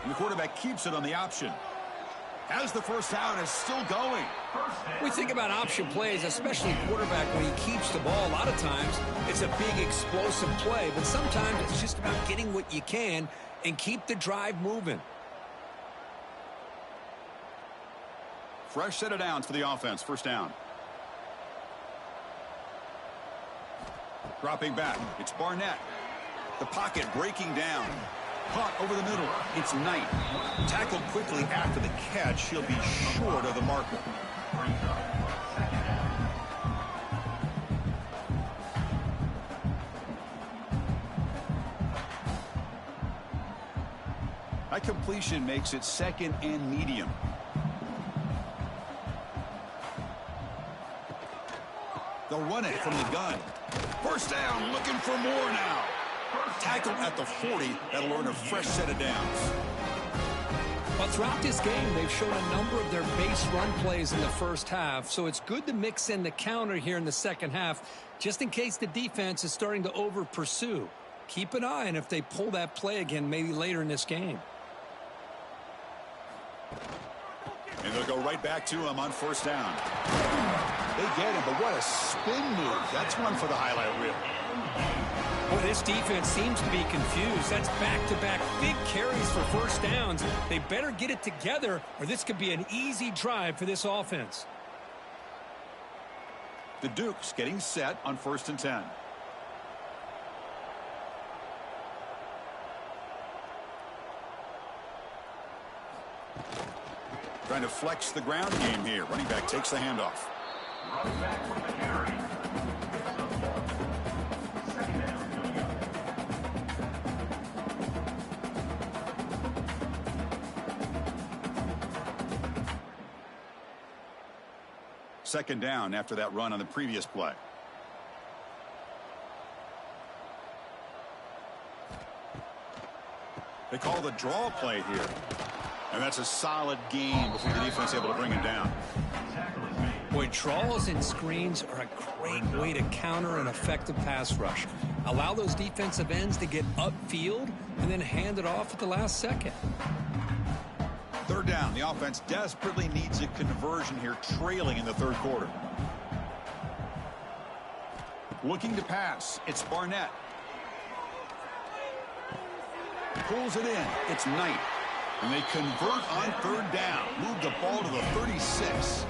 And the quarterback keeps it on the option. Has the first down, is still going. We think about option plays, especially quarterback, when he keeps the ball. A lot of times it's a big explosive play, but sometimes it's just about getting what you can and keep the drive moving. Fresh set of downs for the offense. First down. Dropping back. It's Barnett. The pocket breaking down. Caught over the middle. It's Knight. Tackled quickly after the catch. He'll be short of the marker. That completion makes it second and medium. They'll run it from the gun. First down, looking for more now. Tackled at the 40. That'll earn a fresh set of downs. Well, throughout this game, they've shown a number of their base run plays in the first half, so it's good to mix in the counter here in the second half, just in case the defense is starting to over-pursue. Keep an eye on if they pull that play again maybe later in this game. And they'll go right back to him on first down. They get him, but what a spin move. That's one for the highlight reel. Boy, this defense seems to be confused. That's back-to-back big carries for first downs. They better get it together, or this could be an easy drive for this offense. The Dukes getting set on 1st and 10. Trying to flex the ground game here. Running back takes the handoff. Running back with the carry. Second down after that run on the previous play. They call the draw play here. And that's a solid gain before the defense able to bring him down. Boy, draws and screens are a great way to counter an effective pass rush. Allow those defensive ends to get upfield and then hand it off at the last second. Third down. The offense desperately needs a conversion here, trailing in the third quarter. Looking to pass. It's Barnett. Pulls it in. It's Knight. And they convert on third down. Move the ball to the 36.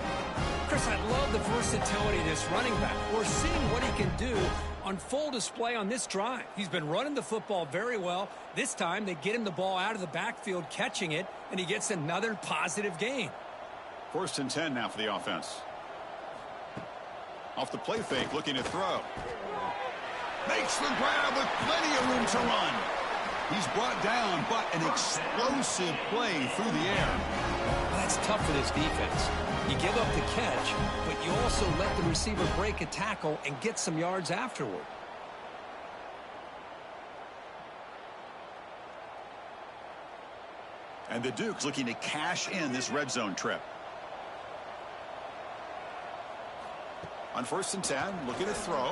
Chris, I love the versatility of this running back. We're seeing what he can do on full display on this drive. He's been running the football very well. This time, they get him the ball out of the backfield, catching it, and he gets another positive gain. 1st and 10 now for the offense. Off the play fake, looking to throw. Makes the grab with plenty of room to run. He's brought down, but an explosive play through the air. Well, that's tough for this defense. You give up the catch, but you also let the receiver break a tackle and get some yards afterward. And the Dukes looking to cash in this red zone trip. On 1st and 10, looking to throw.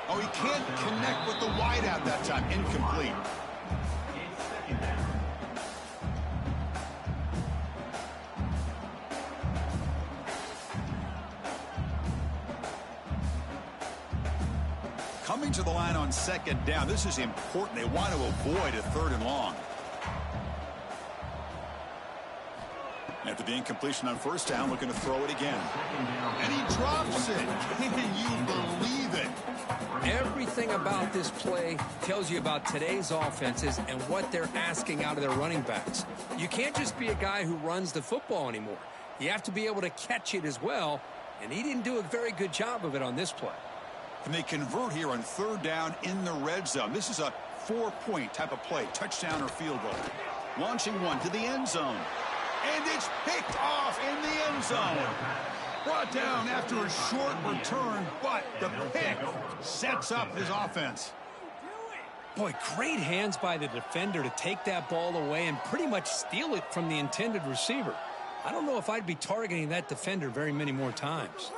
Oh, he can't connect with the wideout that time. Incomplete. Coming to the line on 2nd down. This is important. They want to avoid a 3rd and long. After the incompletion on 1st down, looking to throw it again. And he drops it. Can you believe it? Everything about this play tells you about today's offenses and what they're asking out of their running backs. You can't just be a guy who runs the football anymore. You have to be able to catch it as well, and he didn't do a very good job of it on this play. And they convert here on 3rd down in the red zone. This is a 4-point type of play, touchdown or field goal. Launching one to the end zone. And it's picked off in the end zone. Brought down after a short return, but the pick sets up his offense. Boy, great hands by the defender to take that ball away and pretty much steal it from the intended receiver. I don't know if I'd be targeting that defender very many more times.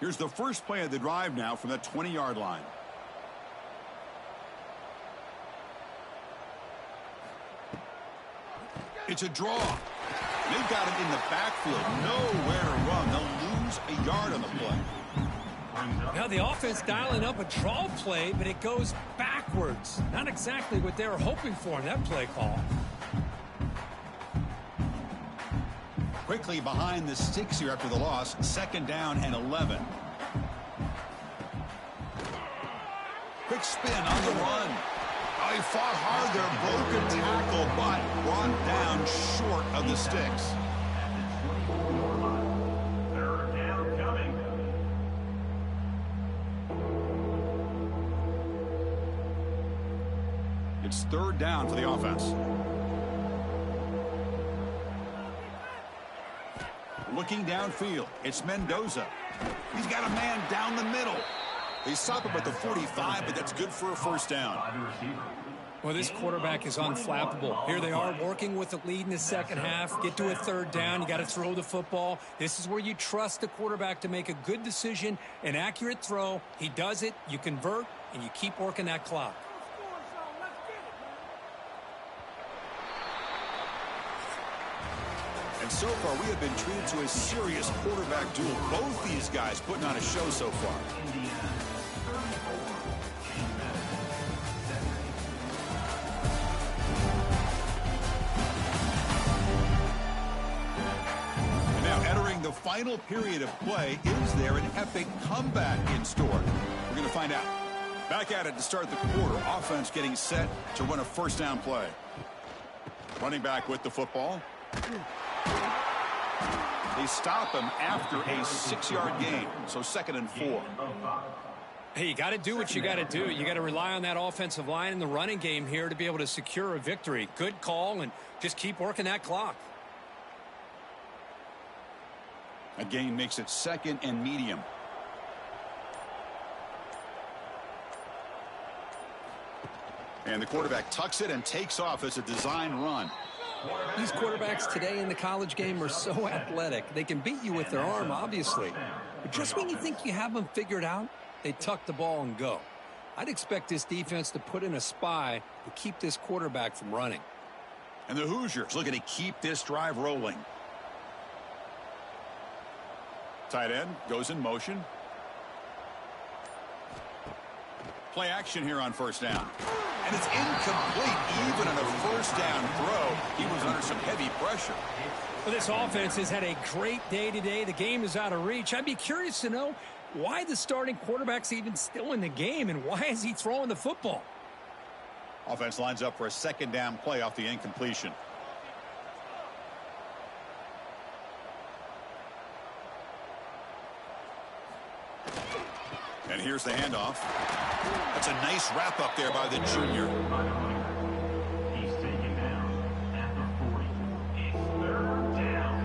Here's the first play of the drive now from the 20-yard line. It's a draw. They've got him in the backfield. Nowhere to run. They'll lose a yard on the play. Now the offense dialing up a draw play, but it goes backwards. Not exactly what they were hoping for in that play call. Quickly behind the sticks here after the loss. 2nd down and 11. Quick spin on the run. Oh, he fought hard there. Broke a tackle, but brought down short of the sticks. Third down coming. It's 3rd down for the offense. Looking downfield, it's Mendoza. He's got a man down the middle. They stop him at the 45, but that's good for a first down. Well, this quarterback is unflappable. Here they are working with the lead in the second half. Get to a third down. You got to throw the football. This is where you trust the quarterback to make a good decision, an accurate throw. He does it. You convert, and you keep working that clock. And so far, we have been treated to a serious quarterback duel. Both these guys putting on a show so far. And now entering the final period of play, is there an epic comeback in store? We're going to find out. Back at it to start the quarter. Offense getting set to run a first down play. Running back with the football. They stop him after a 6-yard gain, so 2nd and 4. Hey, you got to do what you got to do. You got to rely on that offensive line in the running game here to be able to secure a victory. Good call, and just keep working that clock. A gain makes it 2nd and medium. And the quarterback tucks it and takes off as a design run. These quarterbacks today in the college game are so athletic. They can beat you with their arm, obviously. But just when you think you have them figured out, they tuck the ball and go. I'd expect this defense to put in a spy to keep this quarterback from running. And the Hoosiers looking to keep this drive rolling. Tight end goes in motion. Play action here on first down. And it's incomplete. Even on a first down throw, he was under some heavy pressure. Well, this offense has had a great day today. The game is out of reach. I'd be curious to know why the starting quarterback's even still in the game and why is he throwing the football? Offense lines up for a 2nd down play off the incompletion. And here's the handoff. That's a nice wrap up there by the junior. He's taken down at the 40. It's 3rd down.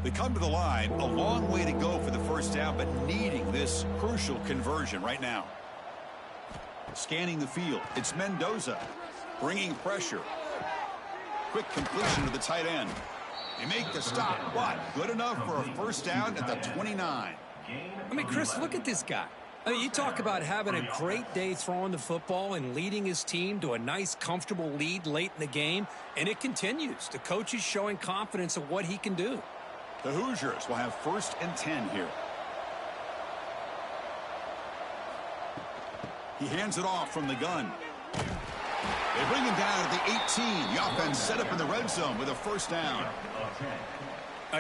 They come to the line, a long way to go for the first down, but needing this crucial conversion right now. Scanning the field, it's Mendoza, bringing pressure. Quick completion to the tight end. They make the stop, but good enough for a first down at the 29. I mean, Chris, look at this guy. I mean, you talk about having a great day throwing the football and leading his team to a nice, comfortable lead late in the game, and it continues. The coach is showing confidence of what he can do. The Hoosiers will have 1st and 10 here. He hands it off from the gun. They bring him down at the 18. The offense set up in the red zone with a first down.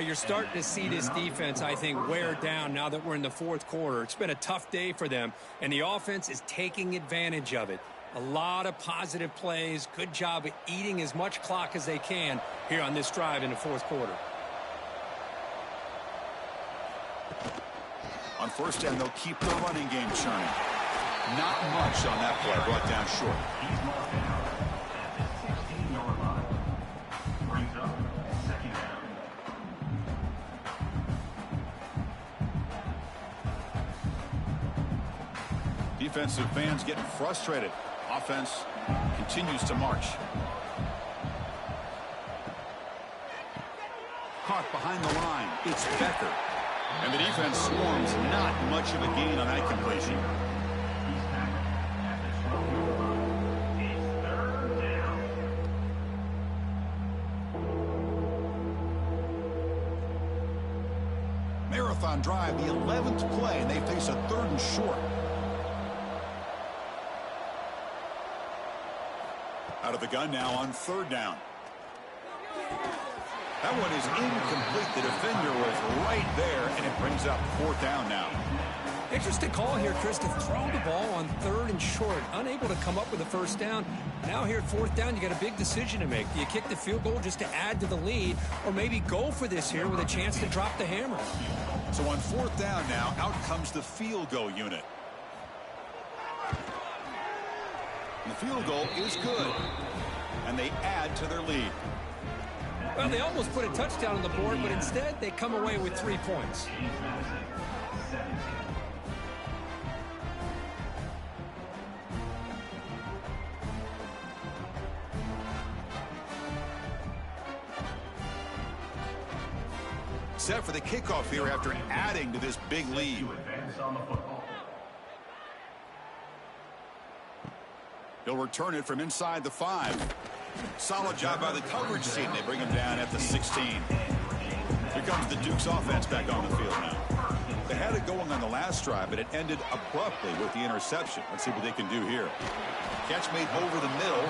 You're starting to see this defense, I think, wear down now that we're in the 4th quarter. It's been a tough day for them, and the offense is taking advantage of it. A lot of positive plays. Good job of eating as much clock as they can here on this drive in the 4th quarter. On first down, they'll keep the running game churning. Not much on that play, brought down short. He's marked down at the 16-yard line. Brings up 2nd down. Defensive fans getting frustrated. Offense continues to march. Caught behind the line. It's Becker. And the defense swarms. Not much of a gain on that completion. He's tackled at the 12-yard line. It's 3rd down. Marathon drive, the 11th play, and they face a 3rd and short. Out of the gun now on 3rd down. That one is incomplete. The defender was right there, and it brings up 4th down now. Interesting call here, Chris, to throw the ball on 3rd and short. Unable to come up with a first down. Now here at 4th down, you got a big decision to make. Do you kick the field goal just to add to the lead, or maybe go for this here with a chance to drop the hammer? So on 4th down now, out comes the field goal unit. And the field goal is good. And they add to their lead. Well, they almost put a touchdown on the board, but instead they come away with 3 points. Set for the kickoff here after adding to this big lead. He'll return it from inside the 5. Solid job by the coverage team. They bring him down at the 16. Here comes the Duke's offense back on the field now. They had it going on the last drive, but it ended abruptly with the interception. Let's see what they can do here. Catch made over the middle.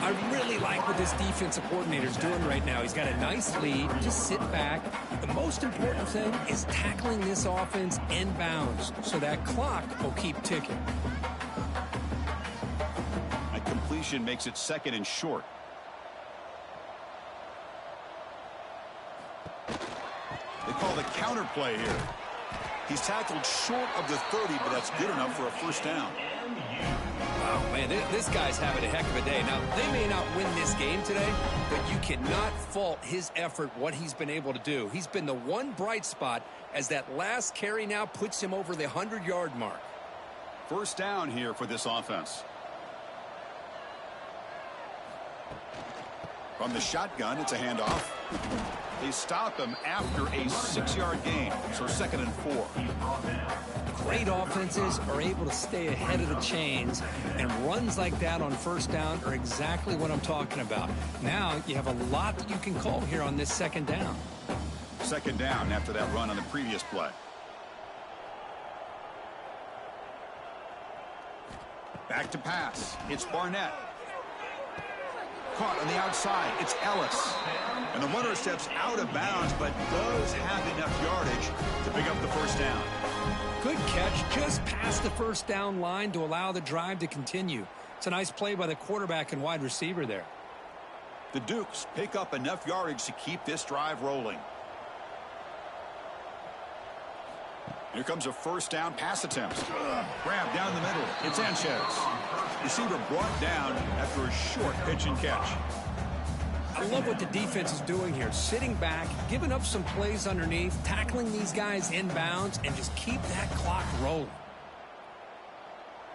I really like what this defensive coordinator's doing right now. He's got a nice lead. Just sit back. The most important thing is tackling this offense inbounds so that clock will keep ticking. A completion makes it 2nd and short. They call the counter play here. He's tackled short of the 30, but that's good enough for a first down. Wow, man, this guy's having a heck of a day. Now, they may not win this game today, but you cannot fault his effort, what he's been able to do. He's been the one bright spot as that last carry now puts him over the 100-yard mark. First down here for this offense. From the shotgun, it's a handoff. They stop him after a 6-yard gain, so 2nd and 4. Great offenses are able to stay ahead of the chains, and runs like that on first down are exactly what I'm talking about. Now you have a lot that you can call here on this 2nd down. 2nd down after that run on the previous play. Back to pass. It's Barnett. Caught on the outside. It's Ellis. And the runner steps out of bounds, but does have enough yardage to pick up the first down. Good catch, just past the first down line to allow the drive to continue. It's a nice play by the quarterback and wide receiver there. The Dukes pick up enough yardage to keep this drive rolling. Here comes a first down pass attempt. Grab down the middle. It's Sanchez. Receiver brought down after a short pitch and catch. I love what the defense is doing here. Sitting back, giving up some plays underneath, tackling these guys inbounds, and just keep that clock rolling.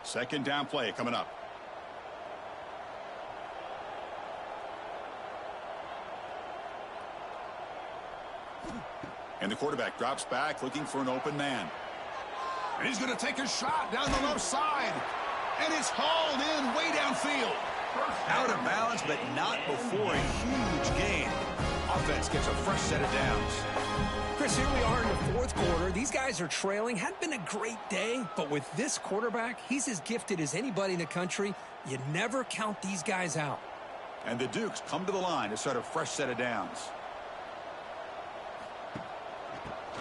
2nd down play coming up. And the quarterback drops back looking for an open man. And he's going to take a shot down the left side. And it's hauled in way downfield. Out of bounds, but not before a huge gain. Offense gets a fresh set of downs. Chris, here we are in the 4th quarter. These guys are trailing. Hadn't been a great day, but with this quarterback, he's as gifted as anybody in the country. You never count these guys out. And the Dukes come to the line to start a fresh set of downs.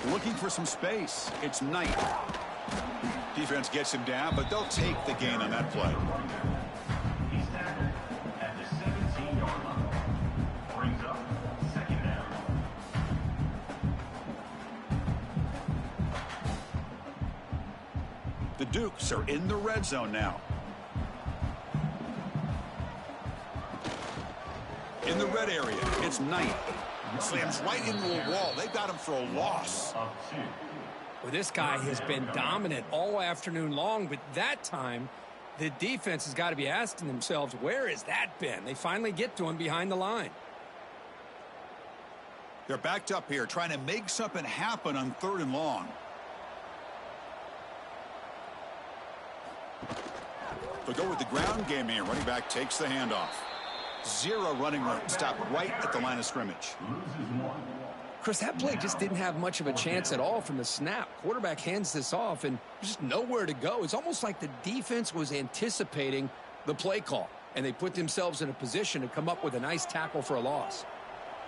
Looking for some space. It's Knight. Defense gets him down, but they'll take the gain on that play. He's tackled at the 17-yard line. Brings up 2nd down. The Dukes are in the red zone now. In the red area, it's Knight. Slams right into a wall. They got him for a loss. Well, this guy has been dominant all afternoon long, but that time, the defense has got to be asking themselves, where has that been? They finally get to him behind the line. They're backed up here, trying to make something happen on 3rd and long. They'll go with the ground game here. Running back takes the handoff. 0 running room. Stop right at the line of scrimmage. Chris, that play just didn't have much of a chance at all from the snap. Quarterback hands this off, and just nowhere to go. It's almost like the defense was anticipating the play call, and they put themselves in a position to come up with a nice tackle for a loss.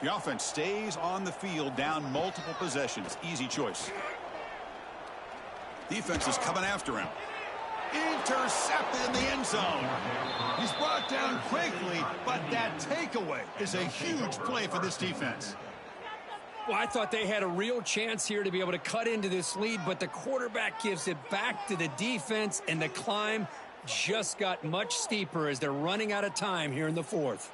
The offense stays on the field, down multiple possessions. Easy choice. Defense is coming after him. Intercepted in the end zone. He's brought down quickly, but that takeaway is a huge play for this defense. Well, I thought they had a real chance here to be able to cut into this lead, but the quarterback gives it back to the defense, and the climb just got much steeper as they're running out of time here in the fourth.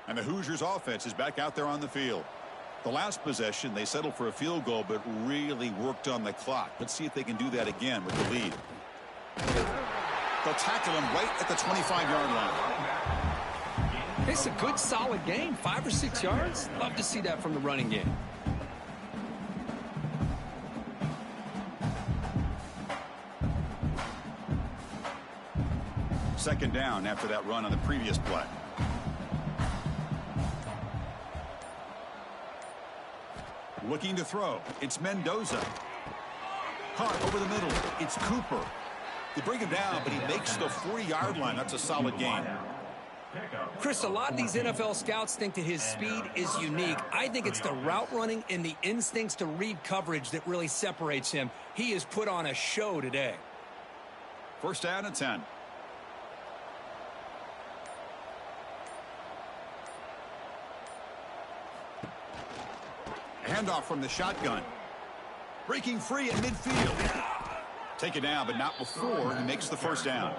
And the Hoosiers offense is back out there on the field. The last possession, they settled for a field goal, but really worked on the clock. Let's see if they can do that again with the lead. They'll tackle him right at the 25-yard line. It's a good, solid game. 5 or 6 yards. Love to see that from the running game. Second down after that run on the previous play. Looking to throw. It's Mendoza. Caught over the middle. It's Cooper. They bring him down, but he makes the 40-yard line. That's a solid game. Chris, a lot of these NFL scouts think that his speed is unique. I think it's the route running and the instincts to read coverage that really separates him. He has put on a show today. First down and 10. Handoff from the shotgun. Breaking free at midfield. Take it down, but not before he makes the first down.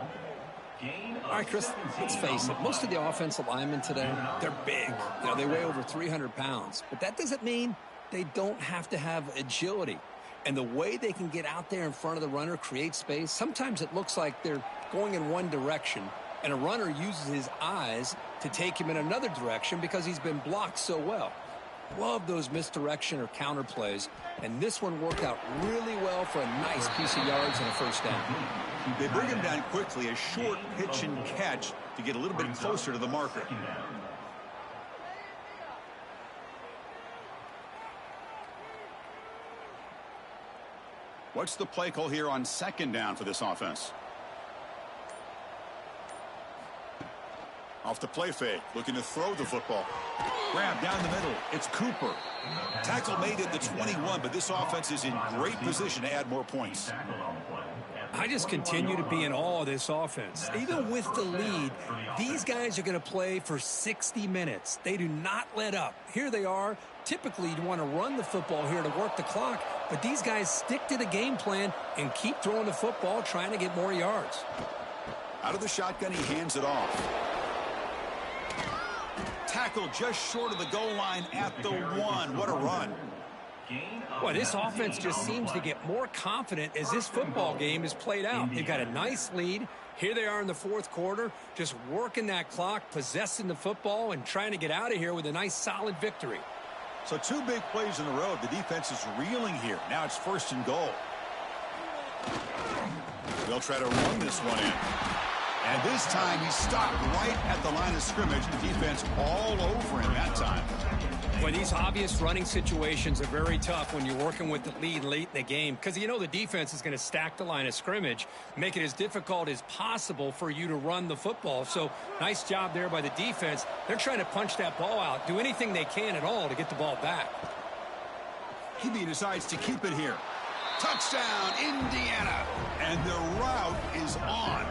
All right, Chris, let's face it. Most of the offensive linemen today, they're big. You know, they weigh over 300 pounds. But that doesn't mean they don't have to have agility. And the way they can get out there in front of the runner, create space, sometimes it looks like they're going in one direction, and a runner uses his eyes to take him in another direction because he's been blocked so well. Love those misdirection or counter plays, and this one worked out really well for a nice piece of yards and a first down. They bring him down quickly, a short pitch and catch to get a little bit closer to the marker. What's the play call here on second down for this offense? Off the play fake, looking to throw the football. Grab down the middle. It's Cooper. Tackle made at the 21, but this offense is in great position to add more points. I just continue to be in awe of this offense. Even with the lead, these guys are going to play for 60 minutes. They do not let up. Here they are. Typically, you want to run the football here to work the clock, but these guys stick to the game plan and keep throwing the football, trying to get more yards. Out of the shotgun, he hands it off. Tackle just short of the goal line at the 1. What a run. Well, this offense just seems to get more confident as this football game is played out. They've got a nice lead. Here they are in the fourth quarter, just working that clock, possessing the football, and trying to get out of here with a nice, solid victory. So 2 big plays in a row. The defense is reeling here. Now it's first and goal. They'll try to run this one in. And this time he stopped right at the line of scrimmage. The defense all over him that time. Well, these obvious running situations are very tough when you're working with the lead late in the game because you know the defense is going to stack the line of scrimmage, make it as difficult as possible for you to run the football. So nice job there by the defense. They're trying to punch that ball out, do anything they can at all to get the ball back. He decides to keep it here. Touchdown, Indiana. And the route is on.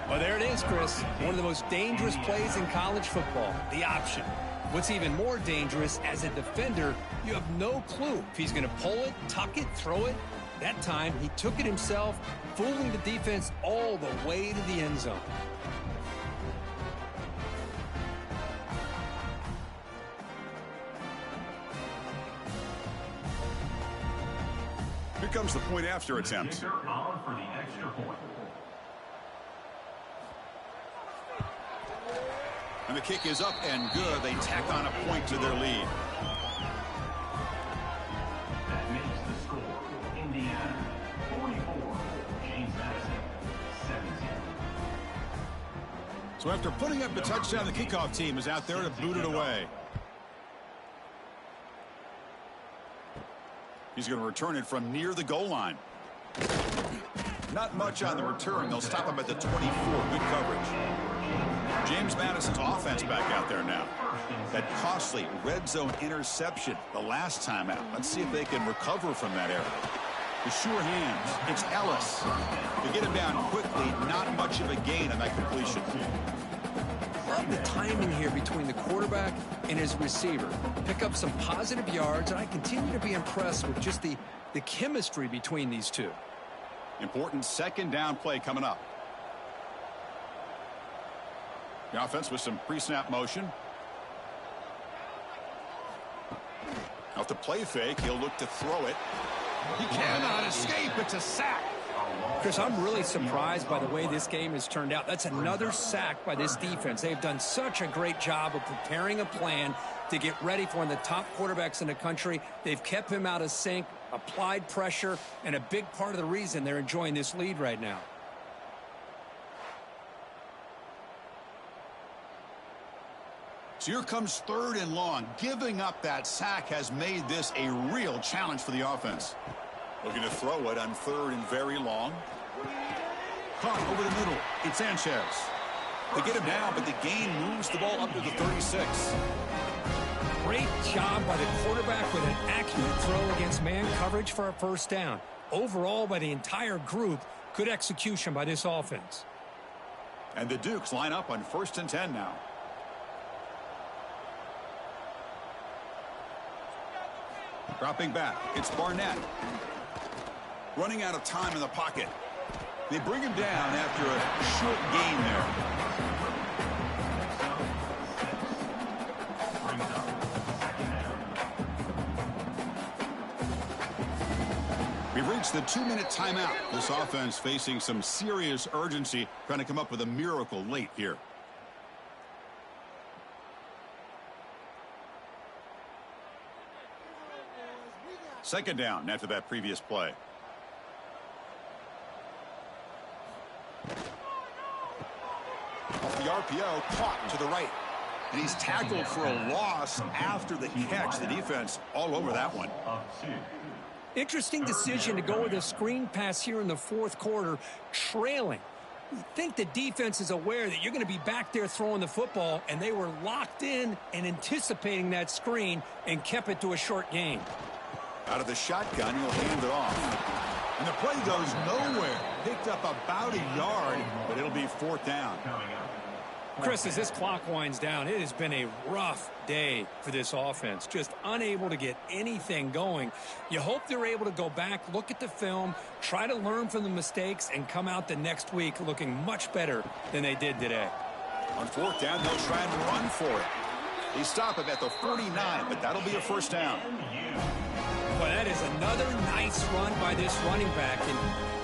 Well, there it is, Chris. One of the most dangerous plays in college football, the option. What's even more dangerous, as a defender, you have no clue if he's going to pull it, tuck it, throw it. That time, he took it himself, fooling the defense all the way to the end zone. Here comes the point after attempt. On for the extra point. And the kick is up and good. They tack on a point to their lead. That makes the score Indiana 44, James Madison 17. So after putting up the touchdown, the kickoff team is out there to boot it away. He's going to return it from near the goal line. Not much on the return. They'll stop him at the 24. Good coverage. James Madison's offense back out there now. That costly red zone interception the last time out. Let's see if they can recover from that error. The sure hands. It's Ellis. They get him down quickly. Not much of a gain on that completion. love the timing here between the quarterback and his receiver. Pick up some positive yards, and I continue to be impressed with just the chemistry between these two. Important second down play coming up. The offense with some pre-snap motion. Off the play fake, he'll look to throw it. He cannot escape. It's a sack. Chris, I'm really surprised by the way this game has turned out. That's another sack by this defense. They've done such a great job of preparing a plan to get ready for one of the top quarterbacks in the country. They've kept him out of sync, applied pressure, and a big part of the reason they're enjoying this lead right now. So here comes 3rd and long. Giving up that sack has made this a real challenge for the offense. Looking to throw it on 3rd and very long. Caught over the middle. It's Sanchez. They get him down, but the gain moves the ball up to the 36. Great job by the quarterback with an accurate throw against man coverage for a first down. Overall, by the entire group, good execution by this offense. And the Dukes line up on 1st and 10 now. Dropping back, it's Barnett. Running out of time in the pocket. They bring him down after a short gain there. We've reached the 2-minute timeout. This offense facing some serious urgency, trying to come up with a miracle late here. Second down after that previous play. Off the RPO, caught to the right. And he's tackled for a loss after the catch. The defense all over that one. Interesting decision to go with a screen pass here in the 4th quarter, trailing. You think the defense is aware that you're going to be back there throwing the football, and they were locked in and anticipating that screen and kept it to a short gain. Out of the shotgun, he'll hand it off. And the play goes nowhere. Picked up about a yard, but it'll be 4th down. Chris, as this clock winds down, it has been a rough day for this offense. Just unable to get anything going. You hope they're able to go back, look at the film, try to learn from the mistakes, and come out the next week looking much better than they did today. On 4th down, they'll try and run for it. They stop him at the 49, but that'll be a first down. Well, that is another nice run by this running back, and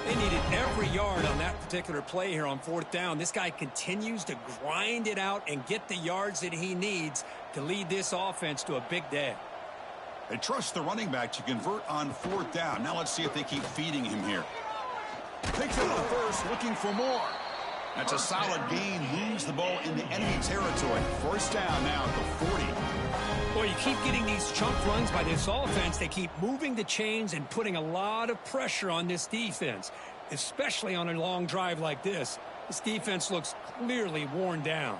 they needed every yard on that particular play here on 4th down. This guy continues to grind it out and get the yards that he needs to lead this offense to a big day. They trust the running back to convert on 4th down. Now let's see if they keep feeding him here. Picks up the first, looking for more. That's a solid gain, moves the ball into enemy territory. First down now at the 40. Well, you keep getting these chunk runs by this offense. They keep moving the chains and putting a lot of pressure on this defense, especially on a long drive like this. This defense looks clearly worn down.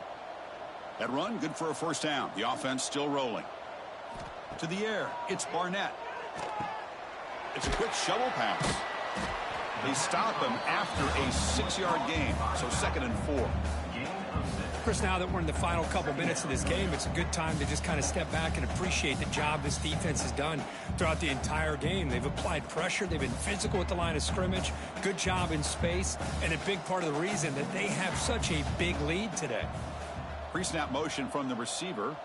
That run, good for a first down. The offense still rolling. To the air, it's Barnett. It's a quick shovel pass. They stop him after a 6-yard gain, so 2nd and 4. Chris, now that we're in the final couple minutes of this game, it's a good time to just kind of step back and appreciate the job this defense has done throughout the entire game. They've applied pressure. They've been physical at the line of scrimmage. Good job in space, and a big part of the reason that they have such a big lead today. Pre-snap motion from the receiver.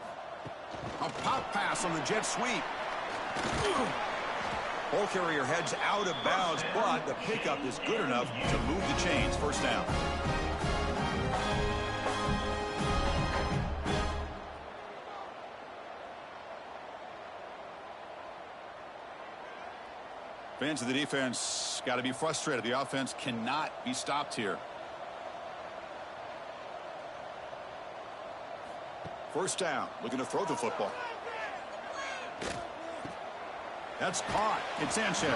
A pop pass on the jet sweep. Ball carrier heads out of bounds, but the pickup is good enough to move the chains. First down. Fans of the defense got to be frustrated. The offense cannot be stopped here. First down, looking to throw the football. That's caught. It's Sanchez.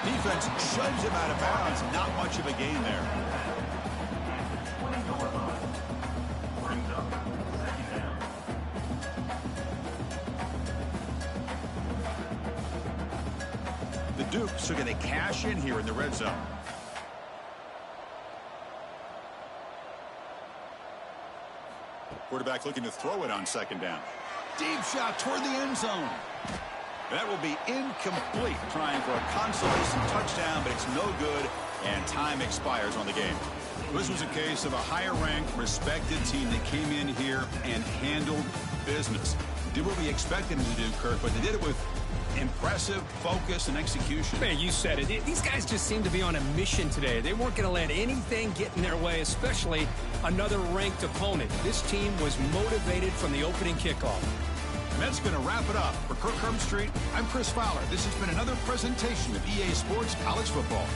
Defense shoves him out of bounds. Not much of a gain there. The Dukes are going to cash in here in the red zone. Quarterback looking to throw it on second down. Deep shot toward the end zone. That will be incomplete, trying for a consolation touchdown, but it's no good, and time expires on the game. This was a case of a higher-ranked, respected team that came in here and handled business. Did what we expected them to do, Kirk, but they did it with impressive focus and execution. Man, you said it. These guys just seem to be on a mission today. They weren't going to let anything get in their way, especially another ranked opponent. This team was motivated from the opening kickoff. And that's going to wrap it up. For Kirk Herbstreit, I'm Chris Fowler. This has been another presentation of EA Sports College Football.